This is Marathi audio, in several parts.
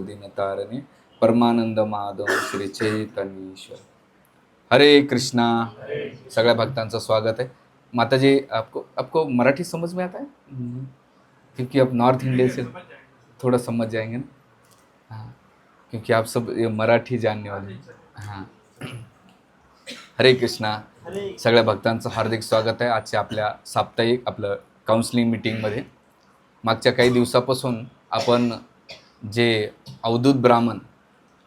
दीनतारणे परमानंद माधव श्री चैतन्य ईश्वर। हरे कृष्णा। सगळ्या भक्तांचं स्वागत है। माताजी, आपको आपको मराठी समझ में आता है? क्योंकि आप नॉर्थ इंडिया से थोड़ा समझ जाएंगे ना। हाँ, क्योंकि आप सब ये मराठी जानने वाले हैं। हाँ, हरे कृष्णा। सगळ्या भक्तांचं हार्दिक स्वागत आहे आजच्या आपल्या साप्ताहिक आपलं काउन्सिलिंग मीटिंगमध्ये। मागच्या काही दिवसापासून आपण जे अवधूत ब्राह्मण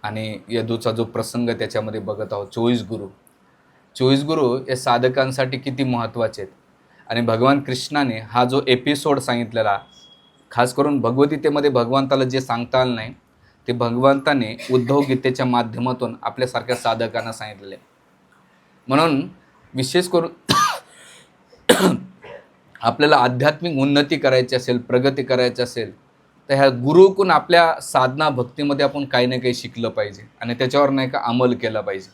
आणि यदूचा जो प्रसंग त्याच्यामध्ये बघत आहोत, 24 गुरु या साधकांसाठी किती महत्त्वाचे आहेत। आणि भगवान कृष्णाने हा जो एपिसोड सांगितलेला, खास करून भगवद्गीतेमध्ये भगवंताला जे सांगता आलं नाही ते भगवंताने उद्धव गीतेच्या माध्यमातून आपल्यासारख्या साधकांना सांगितलेले। म्हणून विशेष करून आपल्याला आध्यात्मिक उन्नती करायची असेल, प्रगती करायची असेल, तर ह्या गुरुकडून आपल्या साधना भक्तीमध्ये आपण काही ना काही शिकलं पाहिजे आणि त्याच्यावर नाही का अंमल केला पाहिजे।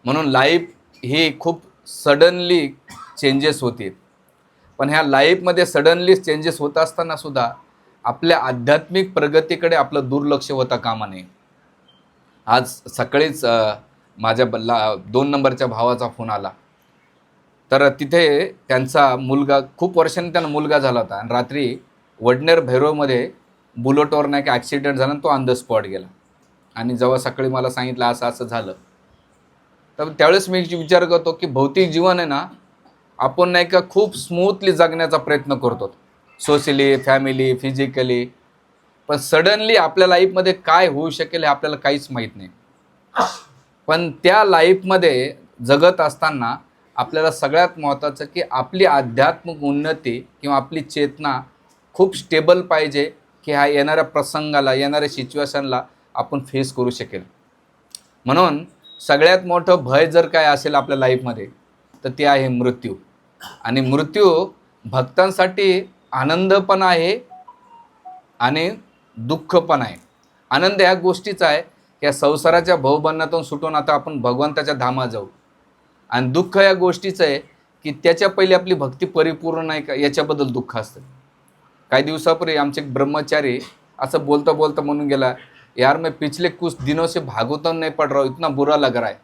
म्हणून लाईफ ही खूप सडनली चेंजेस होते, पण ह्या लाईफमध्ये सडनली चेंजेस होत असताना सुद्धा आपल्या आध्यात्मिक प्रगतीकडे आपलं दुर्लक्ष होता कामा नये। आज सकाळीच माझ्या 2 नंबरच्या भावाचा फोन आला, तर तिथे त्यांचा मुलगा, खूप वर्षांनी त्यांना मुलगा झाला होता आणि रात्री वडनेर भैरवमध्ये बुलेटवर नाही का ॲक्सिडेंट झाला आणि तो ऑन द स्पॉट गेला। आणि जेव्हा सकाळी मला सांगितलं असं असं झालं, तर त्यावेळेस मी विचार करतो की भौतिक जीवन आहे ना, आपण नाही का खूप स्मूथली जगण्याचा प्रयत्न करतो, सोशली, फॅमिली, फिजिकली, पण सडनली आपल्या लाईफमध्ये काय होऊ शकेल हे आपल्याला काहीच माहीत नाही। पण त्या लाईफमध्ये जगत असताना आपल्याला सगळ्यात महत्त्वाचं की आपली आध्यात्मिक उन्नती किंवा आपली चेतना खूप स्टेबल पाहिजे की ह्या येणाऱ्या प्रसंगाला, येणाऱ्या सिच्युएशनला आपण फेस करू शकेल। म्हणून सगळ्यात मोठं भय जर काय असेल आपल्या लाईफमध्ये तर ते आहे मृत्यू। आणि मृत्यू भक्तांसाठी आनंद पण आहे आणि दुःख पण आहे। आनंद ह्या गोष्टीचा आहे की या संसाराच्या भवबंधनातून सुटून आता आपण भगवंताच्या धामात जाऊ, आणि दुःख या गोष्टीचं आहे की त्याच्या पहिले आपली भक्ती परिपूर्ण नाही का याच्याबद्दल दुःख असतं। काही दिवसापूर्वी आमचे एक ब्रह्मचारी असं बोलता बोलता म्हणून गेला, यार मैं पिछले कुछ दिनों से भागवतम नहीं पढ़ रहा हूँ, इतना बुरा लग रहा है।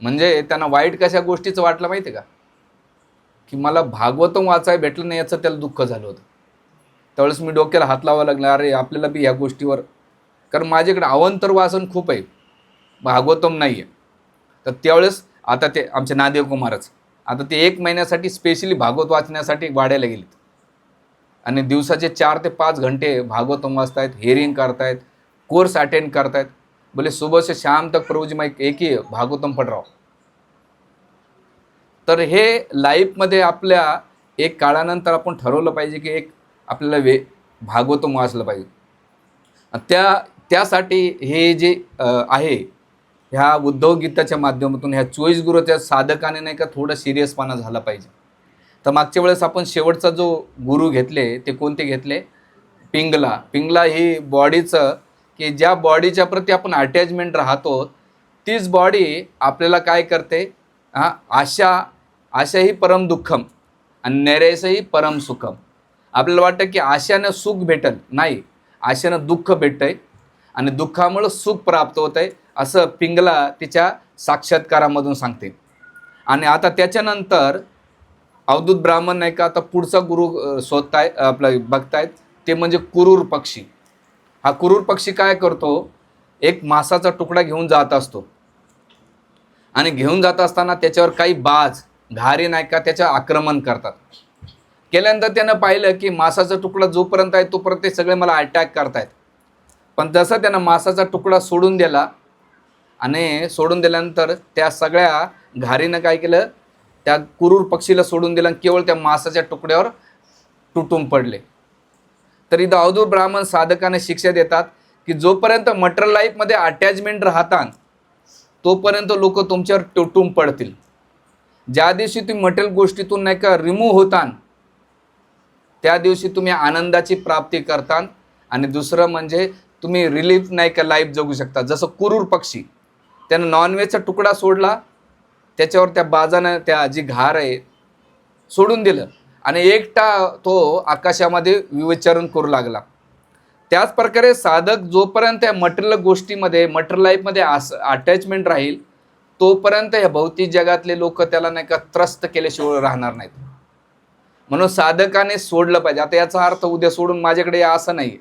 म्हणजे त्यांना वाईट कशा गोष्टीचं वाटलं माहिती आहे का, की मला भागवतम वाचायला भेटलं नाही याचं त्याला दुःख झालं होतं। त्यावेळेस मी डोक्याला हात लावायला लागला, अरे आपल्याला बी ह्या गोष्टीवर, कारण माझ्याकडे अवंतर वाचन खूप आहे, भागवतम नाही आहे। तर त्यावेळेस आता ते आमचे नादेव कुमारच आता ते 1 महिन्यासाठी स्पेशली भागवत वाचण्यासाठी वाड्याला गेलेत आणि दिवसाचे 4 ते 5 घंटे भागवतम वाचतायत, हियरिंग करतायत, कोर्स अटेंड करतायत। बोले सुबह से शाम तक प्रभु जी मैं एक ही भागवतम पढ़ रहा हूँ। तर हे लाईफमध्ये आपल्या एक काळानंतर आपण ठरवलं पाहिजे की एक आपल्याला भागवतम वाचलं पाहिजे। त्यासाठी हे जे आहे ह्या उद्धव गीताच्या माध्यमातून ह्या 24 गुरुच्या साधकाने नाही का थोडं सिरियसपणा झाला पाहिजे। तर मागच्या वेळेस आपण शेवटचा जो गुरु घेतले ते कोणते घेतले? पिंगला ही बॉडीचं, की ज्या बॉडीच्या प्रती आपण अटॅचमेंट राहतो तीच बॉडी आपल्याला काय करते, आशा ही परम दुःखम आणि नैराश्य ही परम सुखम। आपल्याला वाटतं की आशानं सुख भेटल, नाही, आशानं दुःख भेटतंय आणि दुःखामुळं सुख प्राप्त होत आहे, असं पिंगला तिच्या साक्षात्कारामधून सांगते। आणि आता त्याच्यानंतर अवधूत ब्राह्मण नाही का आता पुढचा गुरु शोधताय, आपलं बघतायत, ते म्हणजे कुरूर पक्षी। हा कुरूर पक्षी काय करतो, एक मासाचा तुकडा घेऊन जात असतो आणि घेऊन जात असताना त्याच्यावर काही बाज, घारी नाही का त्याच्या आक्रमण करतात। केल्यानंतर त्यानं पाहिलं की मासाचा तुकडा जोपर्यंत आहे तोपर्यंत ते सगळे मला अटॅक करतायत, पण जसं त्यानं मासाचा तुकडा सोडून दिला आणि सोडून दिल्यानंतर त्या सगळ्या घारीनं काय केलं, त्या कुरूर पक्षीला सोडून दिलं आणि केवळ त्या मासाच्या तुकड्यावर तुटून पडले। तर इथं अवधूत ब्राह्मण साधकाने शिक्षा देतात की जोपर्यंत मटेरियल लाईफमध्ये अटॅचमेंट राहतात तोपर्यंत लोक तुमच्यावर तुटून पडतील। ज्या दिवशी तुम्ही मटेरियल गोष्टीतून नाही का रिमूव्ह होता त्या दिवशी तुम्ही आनंदाची प्राप्ती करता। आणि दुसरं म्हणजे तुम्ही रिलीफ नाही का लाईफ जगू शकता। जसं कुरूर पक्षी, त्यानं नॉनव्हेजचा तुकडा सोडला, त्याच्यावर त्या बाजानं त्या जी घार आहे सोडून दिलं आणि एकटा तो आकाशामध्ये विचरण करू लागला। त्याच प्रकारे साधक जोपर्यंत या मटेरियल गोष्टीमध्ये मटेरियल लाईफमध्ये अटॅचमेंट राहील तोपर्यंत या भौतिक जगातले लोक त्याला नाही का त्रस्त केल्याशिवाय राहणार नाहीत. म्हणून साधकाने सोडलं पाहिजे. आता याचा अर्थ उद्या सोडून माझ्याकडे या असं नाही.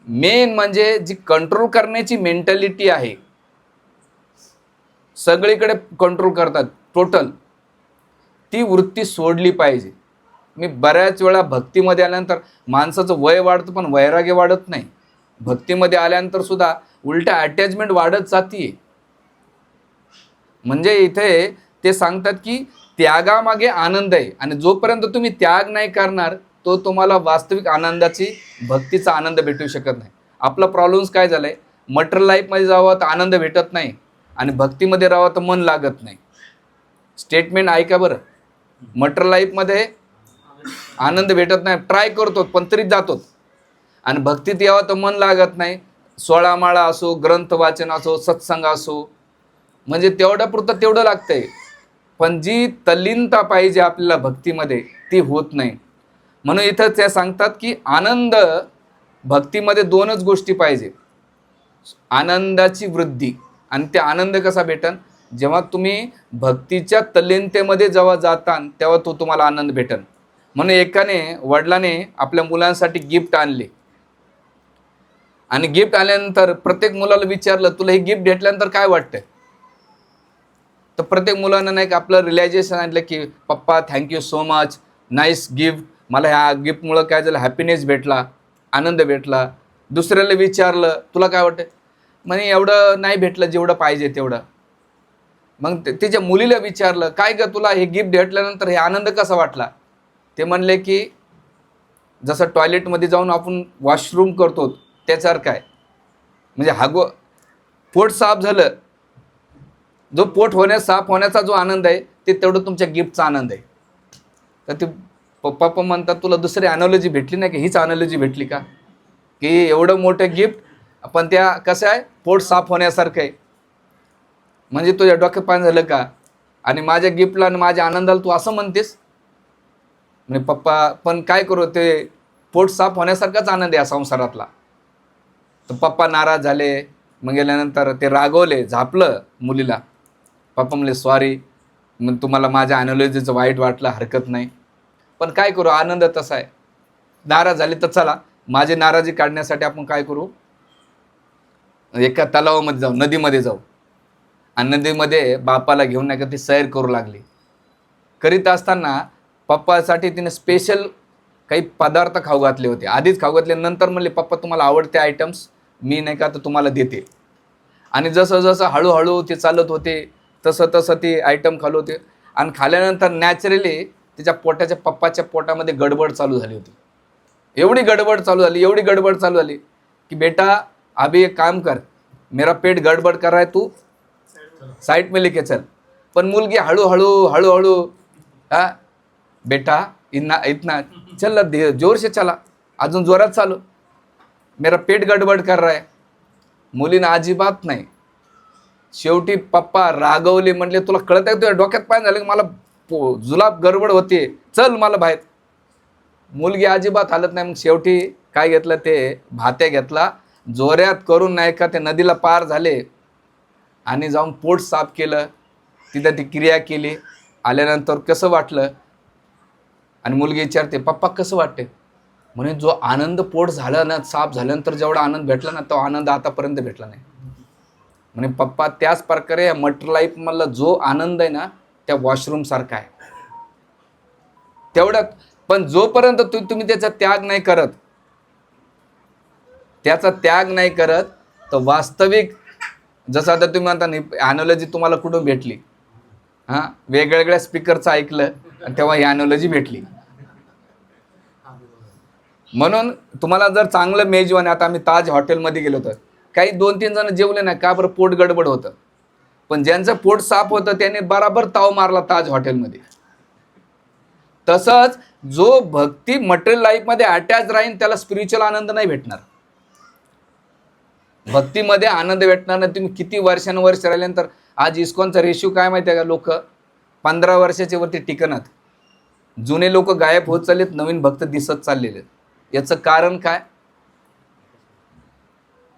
मेन म्हणजे जी कंट्रोल करण्याची मेंटॅलिटी आहे, सगळीकडे कंट्रोल करतात टोटल, ती वृत्ती सोडली पाहिजे. मी बऱ्याच वेळा भक्तीमध्ये आल्यानंतर माणसाचं वय वाढतं पण वैराग्य वाढत नाही. भक्तीमध्ये आल्यानंतर सुद्धा उलट्या अटॅचमेंट वाढत जाते. म्हणजे इथे ते सांगतात की त्यागामागे आनंद आहे, आणि जोपर्यंत तुम्ही त्याग नाही करणार तो तुम्हाला वास्तविक आनंदाची भक्तीचा आनंद भेटू शकत नाही. आपला प्रॉब्लेम्स काय झालाय, मटेरियल लाईफमध्ये जावं तर आनंद भेटत नाही आणि भक्तीमध्ये राहावं तर मन लागत नाही. स्टेटमेंट ऐका बरं. मटेरियल लाईफमध्ये आनंद भेटत नाही, ट्राय करतो पण तरी जातो, आणि भक्तीत यावं तर मन लागत नाही. 16 माळा असो, ग्रंथ वाचन असो, सत्संग असो, म्हणजे तेवढ्या पुरतं तेवढं लागतंय, पण जी तल्लीनता पाहिजे आपल्याला भक्तीमध्ये ती होत नाही. म्हणून इथं ते सांगतात की आनंद भक्तीमध्ये दोनच गोष्टी पाहिजे, आनंदाची वृद्धी. आणि ते आनंद कसा भेटन, जेव्हा तुम्ही भक्तीच्या तल्लीनतेमध्ये जेव्हा जाता तेव्हा तो तुम्हाला आनंद भेटन. म्हणून एकाने वडिलाने आपल्या मुलांसाठी गिफ्ट आणले, आणि गिफ्ट आल्यानंतर प्रत्येक मुलाला विचारलं तुला हे गिफ्ट भेटल्यानंतर काय वाटतंय, तर प्रत्येक मुलानं नाही का आपलं रिअलायझेशन आणलं की पप्पा thank you so much, nice gift, मला ह्या गिफ्टमुळं काय झालं, हॅपीनेस भेटला, आनंद भेटला. दुसऱ्याला विचारलं तुला काय वाटतं, म्हणे एवढं नाही भेटलं जेवढं पाहिजे तेवढं. मग त्याच्या मुलीला विचारलं काय ग तुला हे गिफ्ट भेटल्यानंतर हे आनंद कसा वाटला, ते म्हणले की जसं टॉयलेटमध्ये जाऊन आपण वॉशरूम करतो त्याच्यासारखं आहे. म्हणजे पोट साफ झालं, जो पोट साफ होण्याचा जो आनंद आहे ते तेवढं तुमच्या गिफ्टचा आनंद आहे. तर ते पप्पा म्हणतात तुला दुसरी अनॉलॉजी भेटली नाही की हीच अनॉलॉजी भेटली का, की एवढं मोठं गिफ्ट पण त्या कसं आहे पोट साफ होण्यासारखं आहे. म्हणजे तुझ्या डोक्यात पाणी झालं का, आणि माझ्या गिफ्टला आणि माझ्या आनंदाला तू असं म्हणतेस. म्हणजे पप्पा पण काय करू, ते पोट साफ होण्यासारखाच आनंद आहे या संसारातला. तर पप्पा नाराज झाले. मग गेल्यानंतर ते रागवले, झापलं मुलीला. पप्पा म्हणले सॉरी, मग तुम्हाला माझ्या अनॉलॉजीचं वाईट वाटलं, हरकत नाही, पण काय करू आनंद तसा आहे. नाराज झाले तर चला माझी नाराजी काढण्यासाठी आपण काय करू, एका तलावामध्ये जाऊ, नदीमध्ये जाऊ. आणि नदीमध्ये बापाला घेऊन नाही का ती सैर करू लागली. करीत असताना पप्पासाठी तिने स्पेशल काही पदार्थ खाऊ घातले होते. आधीच खाऊ घातले, नंतर म्हणले पप्पा तुम्हाला आवडते आयटम्स मी नाही का तर तुम्हाला देते. आणि जसं जसं हळूहळू ते चालत होते तसं तसं ते आयटम खाल्ले होते. आणि खाल्यानंतर नॅचरली तिच्या पप्पाच्या पोटामध्ये गडबड चालू झाली होती. एवढी गडबड चालू झाली की बेटा अभी एक काम कर, मेरा पेट गडबड कर रहा है, तू साइड में लेके चल. पण मुलगी हळूहळू हा बेटा इतना चल जोर से चला, अजून जोरात चालू, मेरा पेट गडबड कर रहा है. मुलीनं अजिबात नाही. शेवटी पप्पा रागवले, म्हणले तुला कळत आहे तुझ्या डोक्यात पाणी झालं की मला जुलाब गडबड होते, चल मला बाहेर. मुलगी अजिबात हालत नाही. मग शेवटी काय घेतलं, ते भात्या घेतला, जोऱ्यात करून नाही का ते नदीला पार झाले आणि जाऊन पोट साफ केलं, तिथं ती क्रिया केली. आल्यानंतर कसं वाटलं, आणि मुलगी विचारते पप्पा कसं वाटते, म्हणजे जो आनंद पोट झाला ना, साफ झाल्यानंतर जेवढा आनंद भेटला ना तो आनंद आतापर्यंत भेटला नाही. म्हणजे पप्पा त्याच प्रकारे या मटेरियल लाईफमधला जो आनंद आहे ना त्या वॉशरूम सारखा आहे तेवढ्यात. पण जोपर्यंत तुम्ही त्याचा त्याग नाही करत तर वास्तविक, जसं आता तुम्ही म्हणता अॅनॉलॉजी तुम्हाला कुठून भेटली, हां वेगवेगळ्या स्पीकरचं ऐकलं आणि तेव्हा ही अॅनॉलॉजी भेटली. म्हणून तुम्हाला जर चांगलं मेजवान, आता आम्ही ताज हॉटेलमध्ये गेलो होतो, काही 2-3 जण जेवले नाही का बरं, पोट गडबड होतं. पण ज्यांचं पोट साफ होतं त्याने बराबर ताव मारला ताज हॉटेलमध्ये. तसंच जो भक्ती मटेरियल लाईफमध्ये अटॅच राहील त्याला स्पिरिच्युअल आनंद नाही भेटणार. भक्तीमध्ये आनंद भेटणार नाही. तुम्ही किती वर्षानुवर्ष राहिल्यानंतर, आज इस्कॉनचा रेशिओ काय माहिती आहे का, लोक 15 वर्षाच्या वरती टिकणार. जुने लोक गायब होत चाललेत, नवीन भक्त दिसत चाललेले. याचं कारण काय,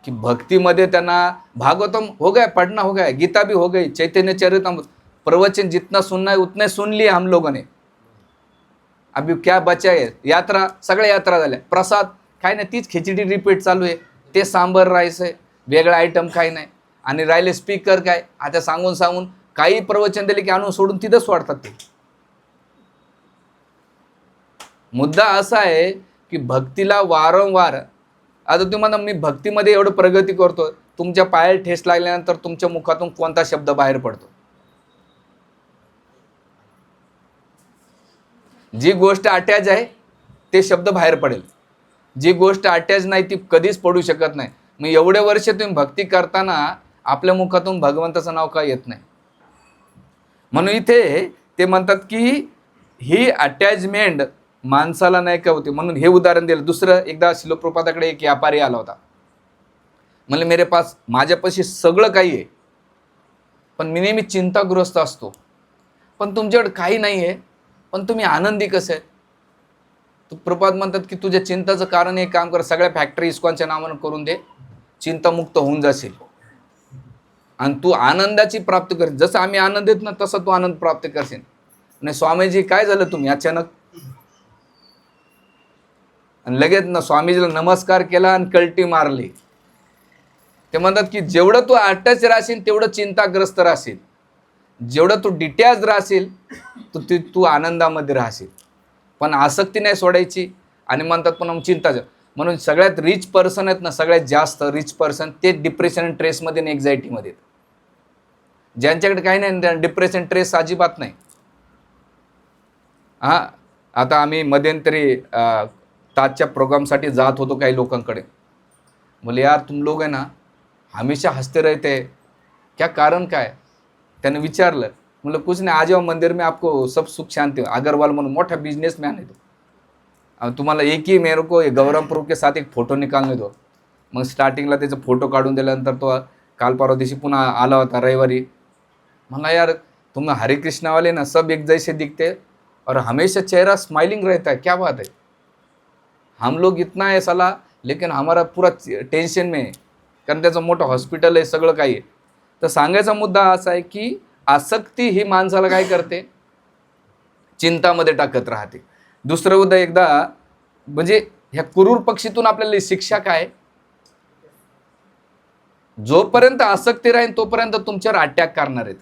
की भक्तीमध्ये त्यांना भागवतम हो गया, पढ़ना हो गया, गीता भी हो गई, चैतन्य चरितम, प्रवचन जितना सुनना है उतने सुन लिए हम लोगों ने, अभी क्या बचा आहे, यात्रा सगळ्या यात्रा झाल्या, प्रसाद काय नाही, तीच खिचडी रिपीट चालू आहे, ते सांबर राईस आहे, वेगळा आयटम काय नाही. आणि राहिले स्पीकर काय, आता सांगून सांगून काही प्रवचन दिले की आणून सोडून तिथंच सोडतात ते. मुद्दा असा आहे की भक्तीला वारंवार, आता तुम्ही म्हणा मी भक्तीमध्ये एवढं प्रगती करतो, तुमच्या पायाला ठेस लागल्यानंतर तुमच्या मुखातून कोणता शब्द बाहेर पडतो? जी गोष्ट अटॅच आहे ते शब्द बाहेर पडेल, जी गोष्ट अटॅच नाही ती कधीच पडू शकत नाही. मग एवढे वर्ष तुम्ही भक्ती करताना आपल्या मुखातून भगवंताचं नाव का येत नाही? म्हणून इथे ते म्हणतात की ही अटॅचमेंट माणसाला नाही का होते. म्हणून हे उदाहरण दिलं. दुसरं, एकदा श्रील प्रभुपादाकडे एक व्यापारी आला होता, म्हणले मेरे पास, माझ्यापाशी सगळं काही आहे पण मी नेहमी चिंताग्रस्त असतो, पण तुमच्याकडे काही नाही आहे पण तुम्ही आनंदी कसे आहे? तर प्रभुपाद म्हणतात की तुझ्या चिंताचं कारण एक काम कर, सगळ्या फॅक्टरी इस्कॉनच्या नावानं करून दे, चिंतामुक्त होऊन जाशील आणि तू आनंदाची प्राप्त कर. जसं आम्ही आनंद देत ना तसं तू आनंद प्राप्त करशील. आणि स्वामीजी काय झालं, तुम्ही अचानक, आणि लगेच ना स्वामीजीला नमस्कार केला आणि कल्टी मारली. ते म्हणतात की जेवढं तू अटॅच राहशील तेवढं चिंताग्रस्त राहशील, जेवढं तू डिटॅच राहशील तू आनंदामध्ये राहशील, पण आसक्ती नाही सोडायची. आणि म्हणतात पण चिंता, म्हणून सगळ्यात रिच पर्सन आहेत ना, सगळ्यात जास्त रिच पर्सन ते डिप्रेशन आणि ट्रेसमध्ये आणि एन्झायटीमध्ये. ज्यांच्याकडे काही नाही त्या डिप्रेशन ट्रेस अजिबात नाही. हां, आता आम्ही मध्यंतरी ताजच्या प्रोग्रामसाठी जात होतो काही लोकांकडे. बोले यार तुम लोग है ना हमेशा हंसते रहते, क्या कारण काय? त्याने विचारलं. मतलब कुछ नहीं, आ जाओ मंदिर में, आपको सब सुख शांति. अग्रवाल म्हणून मोठा बिजनेसमॅन आहे तो. अब तुम्हाला एक ही मेरे को गौरव प्रूफ के साथ एक फोटो निकालने दो. मग स्टार्टिंगला त्याचा फोटो काढून दिल्यानंतर तो काल परवा दिवशी पुन्हा आला होता रविवारी. म्हणला यार तुम हरे कृष्णा वाले ना सब एक जैसे दिखते और हमेशा चेहरा स्माइलिंग रहता है, क्या बात है? हम लोग इतना है साला, लेकिन हमारा पूरा टेन्शन में आहे, कारण त्याचं मोठं हॉस्पिटल आहे, सगळं काही आहे. तर सांगायचा मुद्दा असा आहे की आसक्ती ही माणसाला काय करते, चिंतामध्ये टाकत राहते. दुसरं उद्या एकदा, म्हणजे ह्या कुरूर पक्षीतून आपल्याला शिक्षा काय, जोपर्यंत आसक्ती राहील तोपर्यंत तुमच्यावर अटॅक करणार आहेत.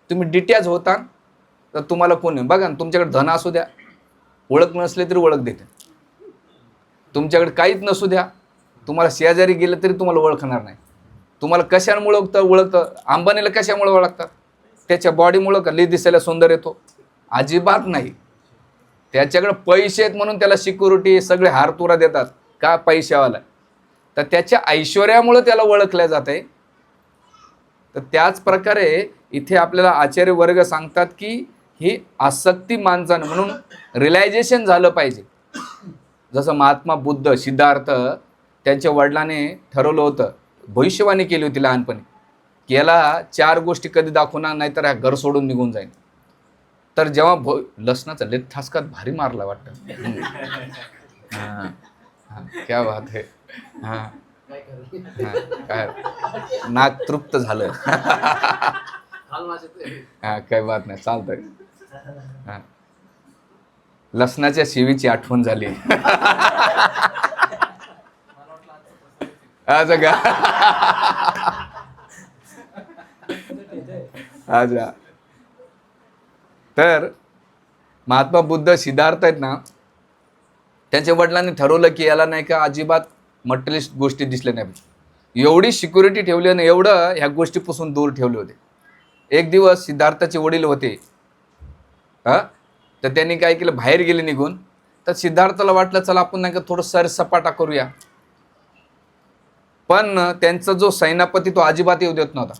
तुम्ही डिटॅच होता तर तुम्हाला कोण आहे बघा ना, तुमच्याकडे धन असू द्या, ओळख नसले तरी ओळख देते. तुमच्याकडे काहीच नसू द्या, तुम्हाला शेजारी गेलं तरी तुम्हाला ओळखणार नाही. तुम्हाला कशामुळे ओळखतं? अंबानीला कशामुळे ओळखतात? त्याच्या बॉडीमुळं का? लई दिसायला सुंदर येतो? अजिबात नाही. त्याच्याकडे पैसे आहेत म्हणून त्याला सिक्युरिटी सगळे हारतुरा देतात का? पैशावाला. तर त्याच्या ऐश्वर्यामुळे त्याला ओळखल्या जाते. तर त्याच प्रकारे इथे आपल्याला आचार्य वर्ग सांगतात की ही आसक्ती माणसानं, म्हणून रिअलायझेशन झालं पाहिजे. जसं महात्मा बुद्ध, सिद्धार्थ, त्यांच्या वडिलांनी ठरवलं होतं, भविष्यवाणी केली होती लहानपणी, की याला 4 गोष्टी कधी दाखवणार नाही तर हा घर सोडून निघून जाईल. तर जेव्हा लसणाचा लेत ठासकात भारी मारला वाटतं. हां हां, क्या बात है. हां हां, काय नाक तृप्त झालं. हां, काय बात नाही, चालतंय. हां, लसणाच्या शिवीची आठवण झाली. असं का? अच्छा. तर महात्मा बुद्ध, सिद्धार्थ आहेत ना, त्यांच्या वडिलांनी ठरवलं की याला नाही का अजिबात मटेरियलिस्ट गोष्टी दिसल्या नाही. एवढी सिक्युरिटी ठेवली ना, एवढं ह्या गोष्टीपासून दूर ठेवले होते. एक दिवस सिद्धार्थाचे वडील होते, तर त्यांनी काय केलं, बाहेर गेले निघून. तर सिद्धार्थाला वाटलं चला आपण नाही का थोडं सरसपाटा करूया. पण त्यांचा जो सेनापती तो अजिबात येऊ देत नव्हता.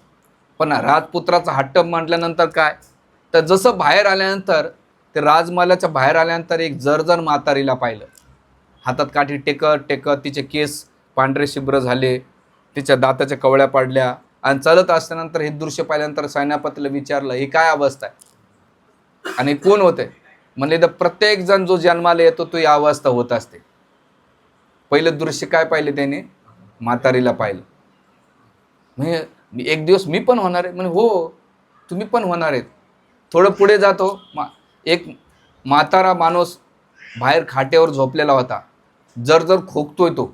पण राजपुत्राचा हट्ट म्हटल्यानंतर काय, तर जसं बाहेर आल्यानंतर, ते राजमहालाच्या बाहेर आल्यानंतर एक जर्जर म्हातारीला पाहिलं. हातात काठी टेकत टेकत तिचे केस पांढरे शुभ्र झाले, तिच्या दाताच्या कवळ्या पडल्या. आणि चालत असल्यानंतर हे दृश्य पाहिल्यानंतर सेनापतीला विचारलं ही काय अवस्था आहे आणि कोण होते? म्हणले तर प्रत्येक जण जो जन्माला येतो तो ही अवस्था होत असते. पहिलं दृश्य काय पाहिले त्याने, म्हातारीला पाहिलं. म्हणजे एक दिवस मी पण होणार आहे. म्हणजे हो, तुम्ही पण होणार आहेत. थोडं पुढे जातो, एक म्हातारा माणूस बाहेर खाटेवर झोपलेला होता. जर खोकतोय तो,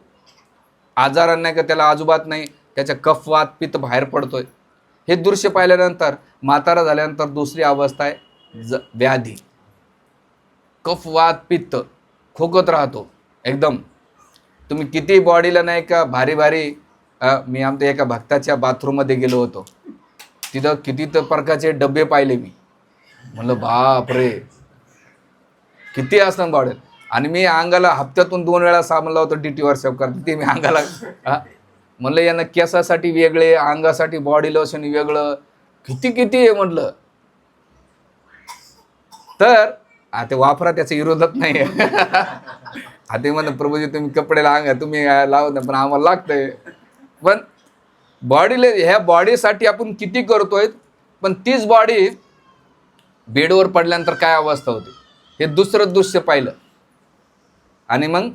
आजारांना नाही का त्याला अजिबात नाही, त्याच्या कफ वात पित्त बाहेर पडतोय. हे दृश्य पाहिल्यानंतर म्हातारा झाल्यानंतर दुसरी अवस्था आहे व्याधी. कफ वात पित्त, खोकत राहतो एकदम. तुम्ही किती बॉडीला नाही का भारी भारी, मी आमच्या एका भक्ताच्या बाथरूममध्ये गेलो होतो. तिथं किती तर प्रकारचे डबे पाहिले मी. म्हणलं बाप रे, किती असतात बॉडी. आणि मी अंगाला हप्त्यातून 2 वेळा साबण लावतो DT वर्कशॉप करतो. ते मी अंगाला म्हणलं यांना केसासाठी वेगळे, अंगासाठी बॉडी लोशन वेगळं, किती किती आहे म्हटलं. तर ते वापरा, त्याच्या विरोधात नाही आहे. ते म्हणत प्रभूजी तुम्ही कपडेला अंगा तुम्ही लावत नाही, पण आम्हाला लागतंय. पण बॉडीला, ह्या बॉडीसाठी आपण किती करतोय, पण तीच बॉडी बेडवर पडल्यानंतर काय अवस्था होते. हे दुसरं दृश्य पाहिलं. आणि मग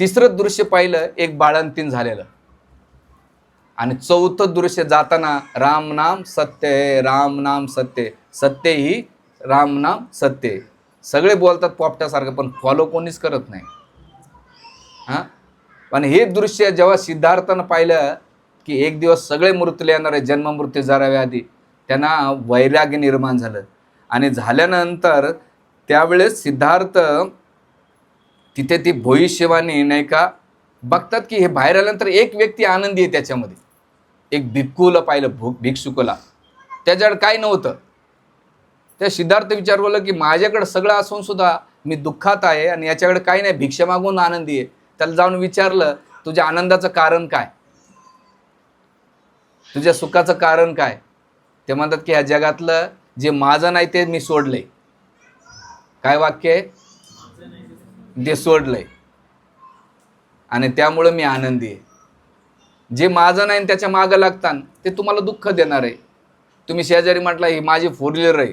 तिसरं दृश्य पाहिलं, एक बाळंतीण झालेलं. आणि चौथं दृश्य जाताना राम नाम सत्य आहे, राम नाम सत्य, सत्य ही राम नाम सत्य. सगळे बोलतात पोपट्यासारखं, पण फॉलो कोणीच करत नाही. पण हे दृश्य जेव्हा सिद्धार्थानं पाहिलं की एक दिवस सगळे मृत्यूला येणार आहे, जन्म मृत्यू जराव्या आधी, त्यांना वैराग्य निर्माण झालं. आणि झाल्यानंतर त्यावेळेस सिद्धार्थ तिथे ती भविष्यवाणी नाही का बघतात की हे बाहेर आल्यानंतर एक व्यक्ती आनंदी आहे त्याच्यामध्ये. एक भिक्खूला पाहिलं, भिक्षुकला, त्याच्याकडे काय नव्हतं. त्या सिद्धार्थ विचार बोलला की माझ्याकडे सगळं असून सुद्धा मी दुःखात आहे आणि याच्याकडे काही नाही, भिक्षा मागून आनंदी आहे. त्याला जाऊन विचारलं तुझ्या आनंदाचं कारण काय, तुझ्या सुखाचं कारण काय. ते म्हणतात की ह्या जगातलं जे माझं नाही ते मी सोडलंय. काय वाक्य आहे, ते सोडलंय आणि त्यामुळं मी आनंदी आहे. जे माझं नाही त्याच्या मागं लागतात ते तुम्हाला दुःख देणार आहे. तुम्ही शेजारी म्हटलं ही माझी 4 व्हीलर आहे,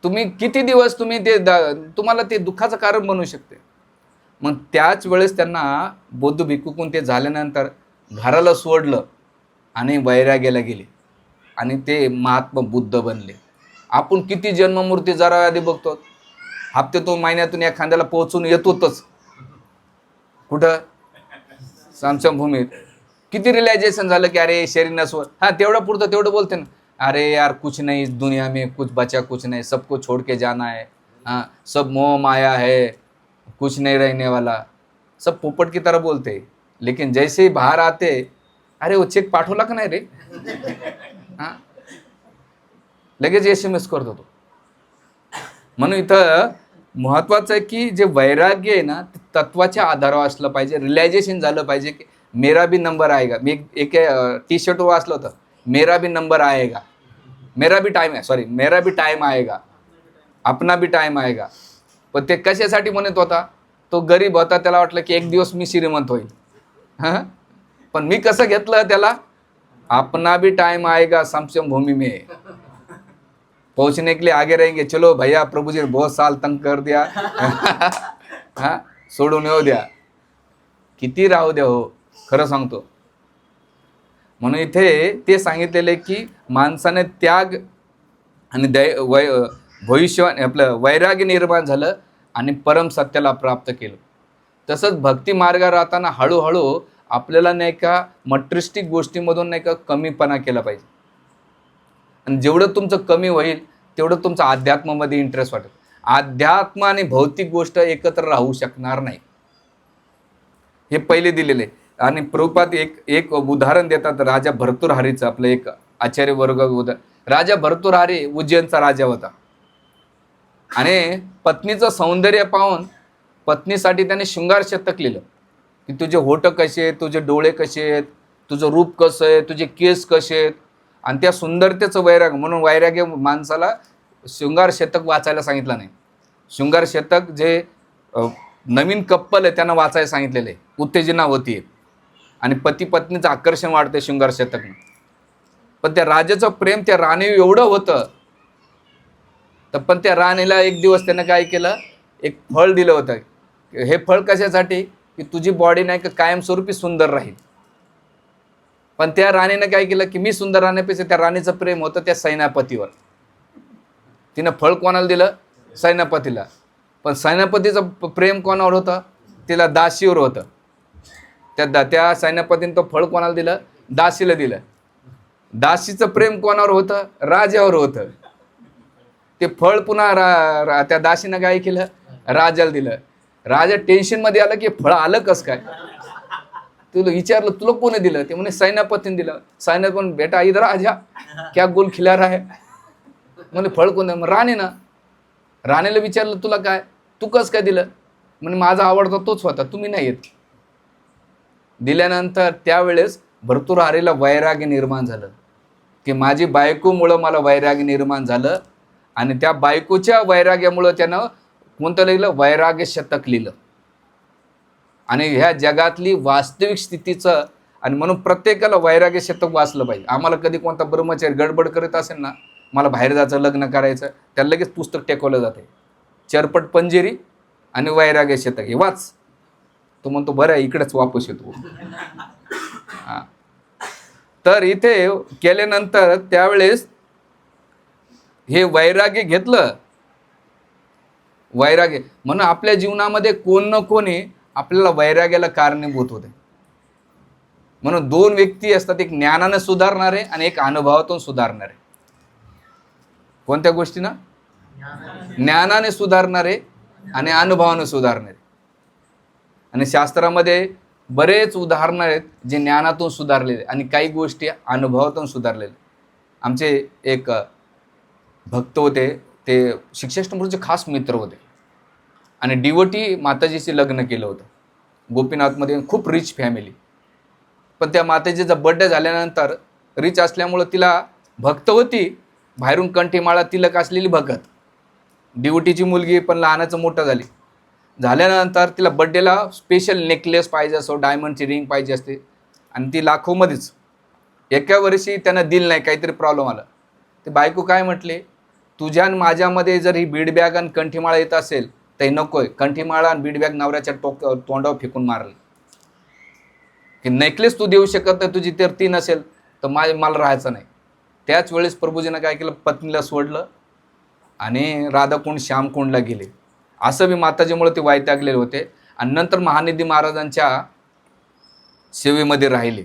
तुम्ही किती दिवस तुम्ही ते तुम्हाला ते दुःखाचं कारण बनवू शकते. मग त्याच वेळेस त्यांना बौद्ध भिक्खूकून ते झाल्यानंतर घराला सोडलं आणि वैराग्याला गेले आणि ते महात्मा बुद्ध बनले. आपण किती जन्ममूर्ती जरा आधी बघतो, हप्त्यातून महिन्यातून एखाद्याला पोहोचून येतोच. कुठं स्मशानभूमीत. किती रिलायझेशन झालं की अरे शरीर नसवं, तेवढं पुरतं तेवढं बोलते ना, अरे यार कुछ नहीं इस दुनिया में, कुछ बचा कुछ नहीं, सबको छोड़ के जाना है, सब मोह माया है, कुछ नहीं रहने वाला, सब पोपट की तरह बोलते. लेकिन जैसे ही बाहर आते, अरे वो चेक पाठवला का नाही रे, लगेच SMS करतो तो. म्हणून इथं महत्वाचं आहे की जे वैराग्य आहे ना ते तत्वाच्या आधारावर असलं पाहिजे. रिलायझेशन झालं पाहिजे की मेरा भी नंबर आएगा. मी एक T-शर्ट वाचलं होतं, मेरा भी नंबर आएगा, मेरा भी टाइम आहे, सॉरी मेरा भी टाइम आएगा, अपना भी टाइम आएगा. पण ते कशासाठी म्हणत होता, तो गरीब होता, त्याला वाटलं की एक दिवस मी श्रीमंत होईल. पण मी कसं घेतलं त्याला, अपना भी टाइम आएगा समशम भूमि में पहुंचने के लिए आगे रहेंगे. चलो भैया प्रभु जी बहुत साल तंग कर दिया, सोडून येऊ द्या, किती राहू द्या. हो खरं सांगतो. म्हणून इथे ते सांगितलेले की माणसाने त्याग आणि भविष्यवाणी आपलं वैराग्य निर्माण झालं आणि परम सत्याला प्राप्त केलं. तसंच भक्ती मार्गावर राहताना हळूहळू आपल्याला नाही का मटेरिस्टिक गोष्टीमधून नाही का कमीपणा केला पाहिजे. आणि जेवढं तुमचं कमी होईल तेवढं तुमचं अध्यात्मामध्ये इंटरेस्ट वाटेल. अध्यात्म आणि भौतिक गोष्ट एकत्र राहू शकणार नाही, हे पहिले दिलेले. आणि प्रभुपाद एक उदाहरण देतात राजा भर्तृहरीचं. आपलं एक आचार्य वर्ग राजा भर्तृहरी उज्जैनचा राजा होता आणि पत्नीचं सौंदर्य पाहून पत्नीसाठी त्याने शृंगार शतक लिहिलं की तुझे होठ कसे आहेत, तुझे डोळे कसे आहेत, तुझं रूप कसं आहे, तुझे केस कसे आहेत. आणि त्या सुंदरतेचं वैराग्य म्हणून वैराग्य माणसाला शृंगार शतक वाचायला सांगितलं नाही. शृंगार शतक जे नवीन कप्पल आहे त्यांना वाचायला सांगितलेलं आहे. उत्तेजना होतीये आणि पती पत्नीचं आकर्षण वाढते शृंगार शतकनं. पण त्या राजाचं प्रेम त्या राणीवर एवढं होतं, तर पण त्या राणीला एक दिवस त्यानं काय केलं, एक फळ दिलं होतं. हे फळ कशासाठी, की तुझी बॉडी नाही का कायमस्वरूपी सुंदर राहील. पण त्या राणीनं काय केलं की मी सुंदर राहण्यापेक्षा त्या राणीचं प्रेम होतं त्या सेनापतीवर. तिनं फळ कोणाला दिलं? सेनापतीला. पण सेनापतीचं प्रेम कोणावर होतं? तिला दासीवर होतं. त्या सेनापतीनं तो फळ कोणाला दिलं? दासीला दिलं. दासीचं प्रेम कोणावर होतं? राजावर होतं. ते फळ पुन्हा त्या दासीनं काय केलं? राजाला दिलं. राजा टेन्शनमध्ये आला की फळ आलं कसं काय? तुला विचारलं तुला कोणी दिलं? ते म्हणे सेनापतीने दिलं. सेनापती बेटा इधर आजा, क्या गुल खिला रहा है? म्हणे फळ कोण? राणीनं. राणीला विचारलं तुला काय? तू कसं काय दिलं? म्हणे माझा आवडता तोच होता, तुम्ही नाही येत. दिल्यानंतर त्यावेळेस भर्तृहरीला वैराग्य निर्माण झालं की माझी बायकोमुळं मला वैराग्य निर्माण झालं. आणि त्या बायकोच्या वैराग्यामुळं त्यानं कोणतं लिहिलं? वैराग्य शतक लिहिलं. आणि ह्या जगातली वास्तविक स्थितीचं, आणि म्हणून प्रत्येकाला वैराग्य शतक वाचलं पाहिजे. आम्हाला कधी कोणता ब्रह्मचारी गडबड करत असेल ना, मला बाहेर जायचं, लग्न करायचं, त्याला लगेच पुस्तक टेकवलं जाते, चरपट पंजेरी आणि वैराग्य शतक, हे वाच. तो म्हणतो बरं आहे, इकडेच वापस येतो. हां, तर इथे केल्यानंतर त्यावेळेस हे वैराग्य घेतलं. वैराग्य म्हणून आपल्या जीवनामध्ये कोण ना कोणी आपल्याला वैराग्याला कारणीभूत होते. म्हणून दोन व्यक्ती असतात, एक ज्ञानाने सुधारणारे आणि एक अनुभवातून सुधारणारे. कोणत्या गोष्टीनं? ज्ञानाने सुधारणारे आणि अनुभवाने सुधारणारे. आणि शास्त्रामध्ये बरेच उदाहरणं आहेत जे ज्ञानातून सुधारलेले आणि काही गोष्टी अनुभवातून सुधारलेले. आमचे एक भक्त होते, ते शिक्षाष्टमूर्तीचे खास मित्र होते आणि डिवोटी माताजीशी लग्न केलं होतं गोपीनाथमध्ये. खूप रिच फॅमिली. पण त्या माताजीचा बर्थडे झाल्यानंतर, रिच असल्यामुळं तिला भक्त होती, बाहेरून कंठीमाळा तिलक असलेली भगत, डिवोटीची मुलगी, पण लहानाचं मोठं झाल्यानंतर तिला बर्थडेला स्पेशल नेकलेस पाहिजे असो, डायमंडची रिंग पाहिजे असते, आणि ती लाखोमध्येच. एका वर्षी त्यानं दिलं नाही, काहीतरी प्रॉब्लेम आला. ते बायको काय म्हटले, तुझ्या आणि माझ्यामध्ये जर ही बीड बॅग आणि कंठीमाळा येत असेल तर नकोय. कंठीमाळा आणि बीड बॅग नवऱ्याच्या तोंडावर फेकून मारलं की नेकलेस तू देऊ शकत नाही, तुझी तर ती नसेल तर मला राहायचं नाही. त्याच वेळेस प्रभूजीनं काय केलं, पत्नीला सोडलं आणि राधाकुंड श्यामकुंडला गेले. असं बी माताजीमुळे ते वैतागलेले होते. आणि नंतर महानिधी महाराजांच्या सेवेमध्ये राहिले.